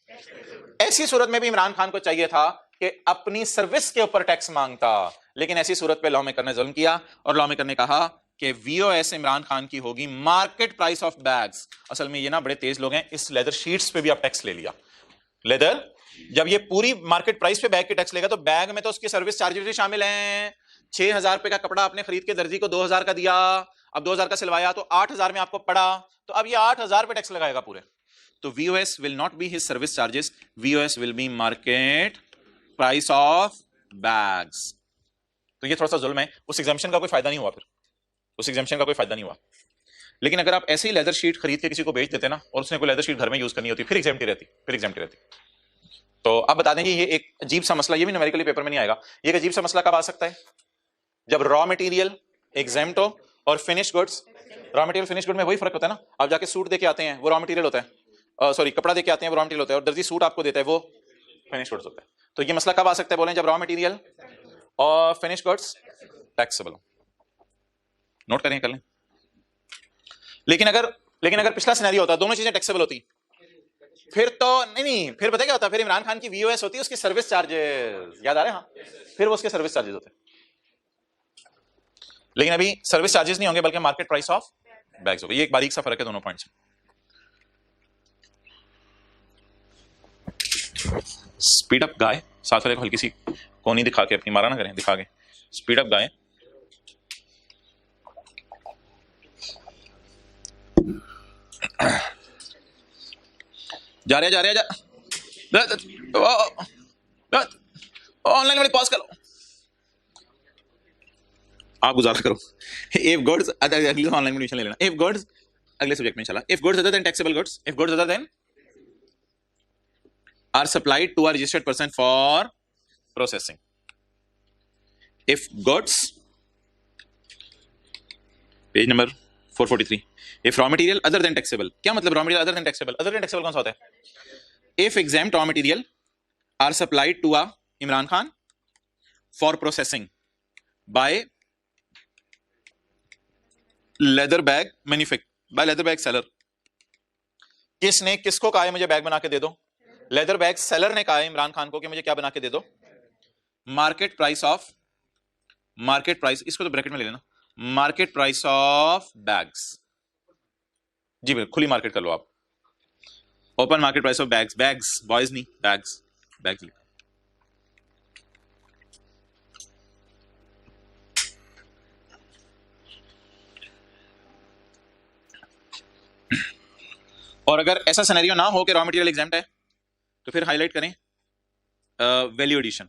ऐसी सूरत में भी इमरान खान को चाहिए था कि अपनी सर्विस के ऊपर टैक्स मांगता, लेकिन ऐसी सूरत पे लॉ मेकर ने जुल्म किया और लॉ मेकर ने कहा कि वीओएस इमरान खान की होगी मार्केट प्राइस ऑफ बैग्स। असल में ये ना बड़े तेज लोग हैं, इस लेदर शीट्स पे भी आप टैक्स ले लिया। लेदर जब ये पूरी मार्केट प्राइस पे बैग की टैक्स लेगा तो बैग में तो उसकी सर्विस चार्जेस भी शामिल हैं। 6000 रुपए का कपड़ा आपने खरीद के दर्जी को 2000 का दिया, अब 2000 का सिलवाया तो 8000 में आपको पड़ा, तो अब ये 8000 पे टैक्स लगाएगा पूरे। तो VOS will not be his service charges, VOS will be market price of bags। तो ये थोड़ा सा जुल्म है, उस एग्जाम्पशन का कोई फायदा नहीं हुआ, फिर उस एग्जाम्पशन का कोई फायदा नहीं हुआ। लेकिन अगर आप ऐसे ही लेदर शीट खरीद के किसी को बेच देते ना और उसने कोई लेदर शीट घर में यूज करनी होती, फिर एग्जाम्प्टी रहती। तो आप बता दें कि ये एक अजीब सा मसला, ये भी न्यूमेरिकली पेपर में नहीं आएगा, ये एक अजीब सा मसला कब आ सकता है, जब रॉ मटेरियल एग्जाम्प्ट हो और finish goods, raw material finish good में वही फर्क होता है ना, आप जाके सूट देके आते हैं वो रॉ मटेरियल होता है, सॉरी कपड़ा देके आते हैं वो रॉ मटेरियल होता है, और दर्जी सूट आपको देता है वो फिनिश गुड्स होता है। तो ये मसला कब आ सकता है बोलें, जब रॉ मटेरियल और फिनिश गुड्स टैक्सेबल हो। नोट करें, कर लें। लेकिन अगर पिछला सिनेरियो होता, दोनों चीजें टैक्सेबल होती, फिर तो नहीं, फिर पता क्या होता, फिर इमरान खान की VOS होती, उसकी सर्विस चार्जेस याद आ रहे हैं, हाँ फिर वो उसके सर्विस चार्जेस होते। लेकिन अभी सर्विस चार्जेस नहीं होंगे बल्कि मार्केट प्राइस ऑफ बैग्स होगा। ये एक बारीक सा फर्क है दोनों पॉइंट्स। स्पीड अप गाय, साथ वाले को हल्की सी कोनी दिखा के, अपनी मारा ना करें, दिखा के स्पीड अप गाय। जा रहे ऑनलाइन वाले पॉज करो, आप गुजारा करो। इफ गुड्स, अगले ऑनलाइन में एडमिशन ले लेना, इफ गुड्स अगले सब्जेक्ट में इंशाल्लाह, if goods other than taxable goods, if goods other than are supplied to a registered person for processing. If goods, page number 443 if raw material other than taxable, क्या मतलब raw material other than taxable? Other than taxable कौन सा होता है? If exempt raw material are supplied to a Imran Khan for processing by leather bag by leather bag seller. किसने किसको कहा है मुझे बैग बना के दे दो? लेदर बैग सेलर ने कहा है इमरान खान को कि मुझे क्या बना के दे दो? मार्केट प्राइस, इसको तो ब्रैकेट में ले लेना, मार्केट प्राइस ऑफ बैग्स। जी बिल्कुल, खुली मार्केट कर लो आप, open market price of bags boys नहीं, बैग्स और अगर ऐसा सिनेरियो ना हो कि रॉ मटेरियल एग्जाम्प्ट है तो फिर हाईलाइट करें वैल्यू एडिशन।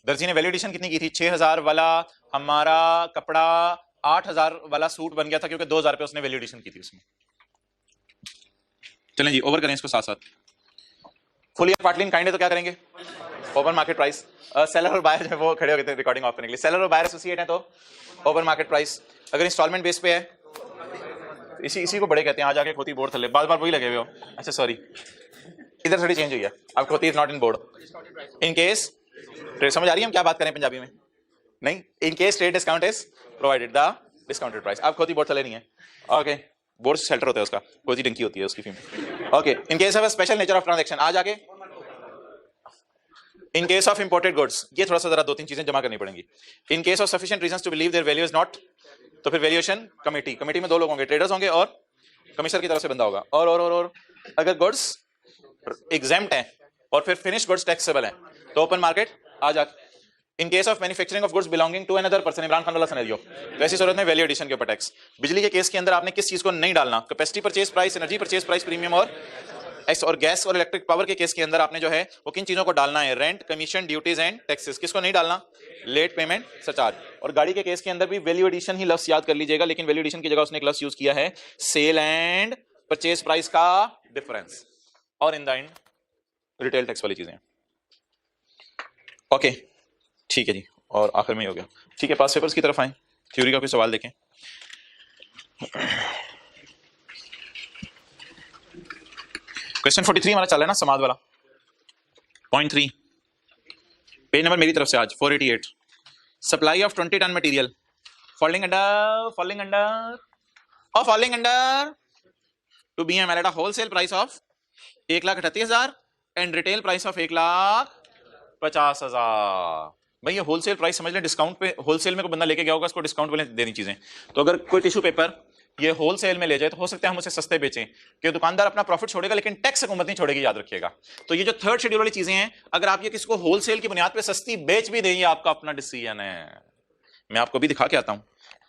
दर्जी ने वैल्यू एडिशन कितनी की थी? 6000 वाला हमारा कपड़ा 8000 वाला सूट बन गया था क्योंकि 2000 पे उसने वैल्यू एडिशन की थी उसमें। चलें जी ओवर करें इसको साथ साथ। Full year partly in kind है तो क्या करेंगे? Open market price. सेलर और बायर जो वो खड़े हो गए थे रिकॉर्डिंग ऑफ करने के लिए, सेलर और बायर एसोसिएट है तो ओपन मार्केट प्राइस। अगर इंस्टॉलमेंट बेस पे है, इसी को बड़े कहते हैं। आज आके खोती बोर्ड थले बार वही लगे हुए हो। अच्छा सॉरी, इधर थोड़ी चेंज हुई है, अब खोती is not in board. In case trade, समझ आ रही है हम क्या बात करें पंजाबी में? नहीं, इन case trade discount is provided the discounted price. अब खोती बोर्ड थले नहीं है, ओके, बोर्ड से शेल्टर होता है उसका, खोती डंकी होती है उसकी फीम। Okay, in case of special nature of transaction, आज आके in case of imported goods, ये थोड़ा सा जरा 2-3 चीजें जमा करनी पड़ेंगी। In case of sufficient reasons to believe there value is not, तो फिर वैल्यूएशन कमेटी में 2 लोग होंगे, ट्रेडर्स होंगे और कमिश्नर की तरफ से बंदा होगा। और अगर गुड्स एग्जेम्प्ट है और फिर फिनिश गुड्स टैक्सेबल है तो ओपन मार्केट आ जा। In case of manufacturing of goods belonging to another person, Imran Khan वाला सिनेरियो, तो ऐसी सूरत में वैल्यू एडिशन के ऊपर टैक्स। बिजली के केस के अंदर आपने किस चीज को नहीं डालना? Capacity purchase price, energy purchase price premium और गैस और इलेक्ट्रिक पावर के केस के अंदर आपने जो है वो किन चीजों को डालना है? Rent, commission, duties and taxes. किसको नहीं डालना? Late payment, surcharge. और गाड़ी के केस के अंदर भी वैल्यू एडिशन ही लफ्ज याद कर लीजिएगा, लेकिन वैल्यू एडिशन की जगह उसने एक लफ्ज यूज किया है सेल एंड परचेज प्राइस का डिफरेंस, और in the end retail tax वाली चीजें। ओके ठीक है जी, और आखिर में ही हो गया। ठीक है, पास पेपर्स की तरफ आए, थ्योरी का कोई सवाल देखें। क्वेश्चन 43 हमारा चल रहा है ना, समाज वाला, पॉइंट 3, पेज नंबर मेरी तरफ से आज 488। Supply of 20 ton material falling under to be at a wholesale price of 1,38,000 and retail price of 1,50,000। भाई ये होलसेल प्राइस समझ लें, डिस्काउंट पे होलसेल में कोई बंदा लेके गया होगा, उसको डिस्काउंट पे देनी चीजें। तो अगर कोई टिश्यू पेपर ये होलसेल में ले जाए तो हो सकता है हम उसे सस्ते बेचें, कि दुकानदार अपना प्रॉफिट छोड़ेगा लेकिन टैक्स हुकूमत नहीं छोड़ेगी, याद रखिएगा। तो ये जो थर्ड शेड्यूल वाली चीजें हैं, अगर आप ये किसी को होलसेल की बुनियाद पे सस्ती बेच भी दें, ये आपका अपना डिसीजन है। मैं आपको भी दिखा के आता हूं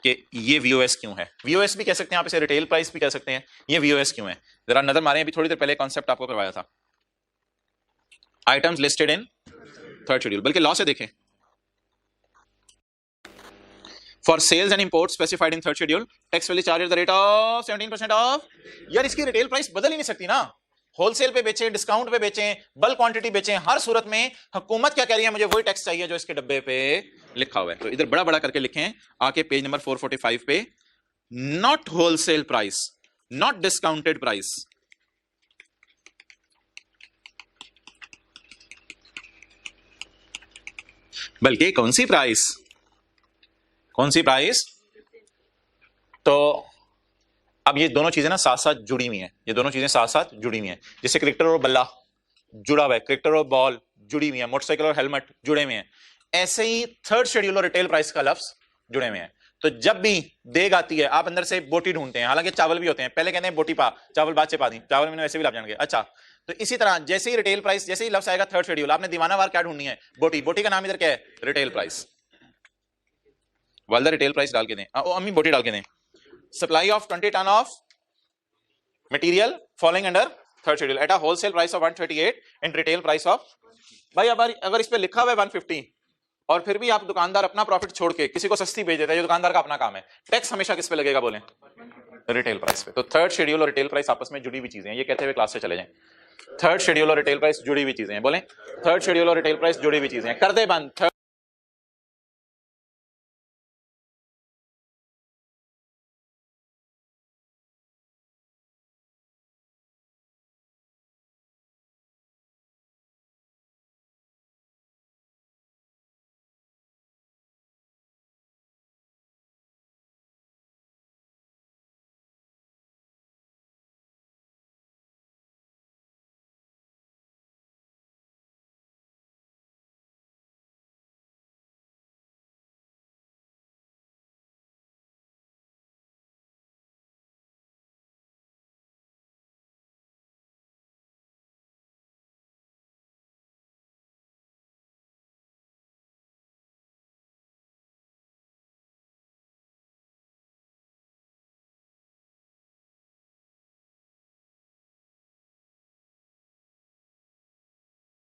कि ये वीओएस क्यों है। वीओएस भी कह सकते हैं आप इसे, रिटेल प्राइस भी कह सकते हैं। ये वीओएस क्यों है, जरा नजर मारें। अभी थोड़ी देर पहले कॉन्सेप्ट आपको करवाया था, items listed in third schedule, बल्कि लॉ से देखें। For sales and import specified in third schedule, tax will charge at the rate of 17% of. यार इसकी रिटेल प्राइस बदल ही नहीं सकती ना, होलसेल पे बेचें, डिस्काउंट पे बेचें, बल्क क्वांटिटी बेचें, हर सूरत में हुकूमत क्या कह रही है, मुझे वही टैक्स चाहिए जो इसके डब्बे पे लिखा हुआ है। तो इधर बड़ा बड़ा करके लिखें आके पेज नंबर 445 पे, not wholesale price, not discounted price, बल्कि कौन सी प्राइस, कौन सी प्राइस। तो अब ये दोनों चीजें ना साथ साथ जुड़ी हुई हैं, ये दोनों चीजें साथ साथ जुड़ी हुई हैं। जैसे क्रिकेटर और बल्ला जुड़ा हुआ है, क्रिकेटर और बॉल जुड़ी हुई है, मोटरसाइकिल और हेलमेट जुड़े हुए हैं, ऐसे ही थर्ड शेड्यूल और रिटेल प्राइस का लफ्ज जुड़े हुए हैं। तो जब भी देग आती है, आप अंदर से बोटी ढूंढते हैं, हालांकि चावल भी होते हैं, पहले कहते हैं बोटी पा, चावल बाद से पा दी, चावल मैंने वैसे भी लाभ जाएंगे। अच्छा, तो इसी तरह जैसे ही रिटेल प्राइस, जैसे ही लफ्ज आएगा थर्ड शेड्यूल, आपने दीवानावार क्या ढूंढनी है? बोटी। बोटी का नाम इधर क्या है? Retail price. वालदा रिटेल प्राइस डाल के दें, अम्मी बोटी डाल के दें। Supply of 20 ton of material following under third schedule at a wholesale price of 138 and retail price of, भाई अगर इस पे लिखा हुआ है 150 और फिर भी आप दुकानदार अपना प्रॉफिट छोड़ के किसी को सस्ती बेच देता है, ये दुकानदार का अपना काम है, टैक्स हमेशा किस पे लगेगा बोलें? रिटेल प्राइस पे। तो थर्ड शेड्यूल और रिटेल प्राइस आपस में जुड़ी हुई चीजें हैं, ये कहते हुए क्लास से चले जाएं। थर्ड शेड्यूल और रिटेल प्राइस जुड़ी हुई चीजें हैं, बोलें थर्ड शेड्यूल और रिटेल प्राइस जुड़ी हुई चीजें हैं, कर दे बंद।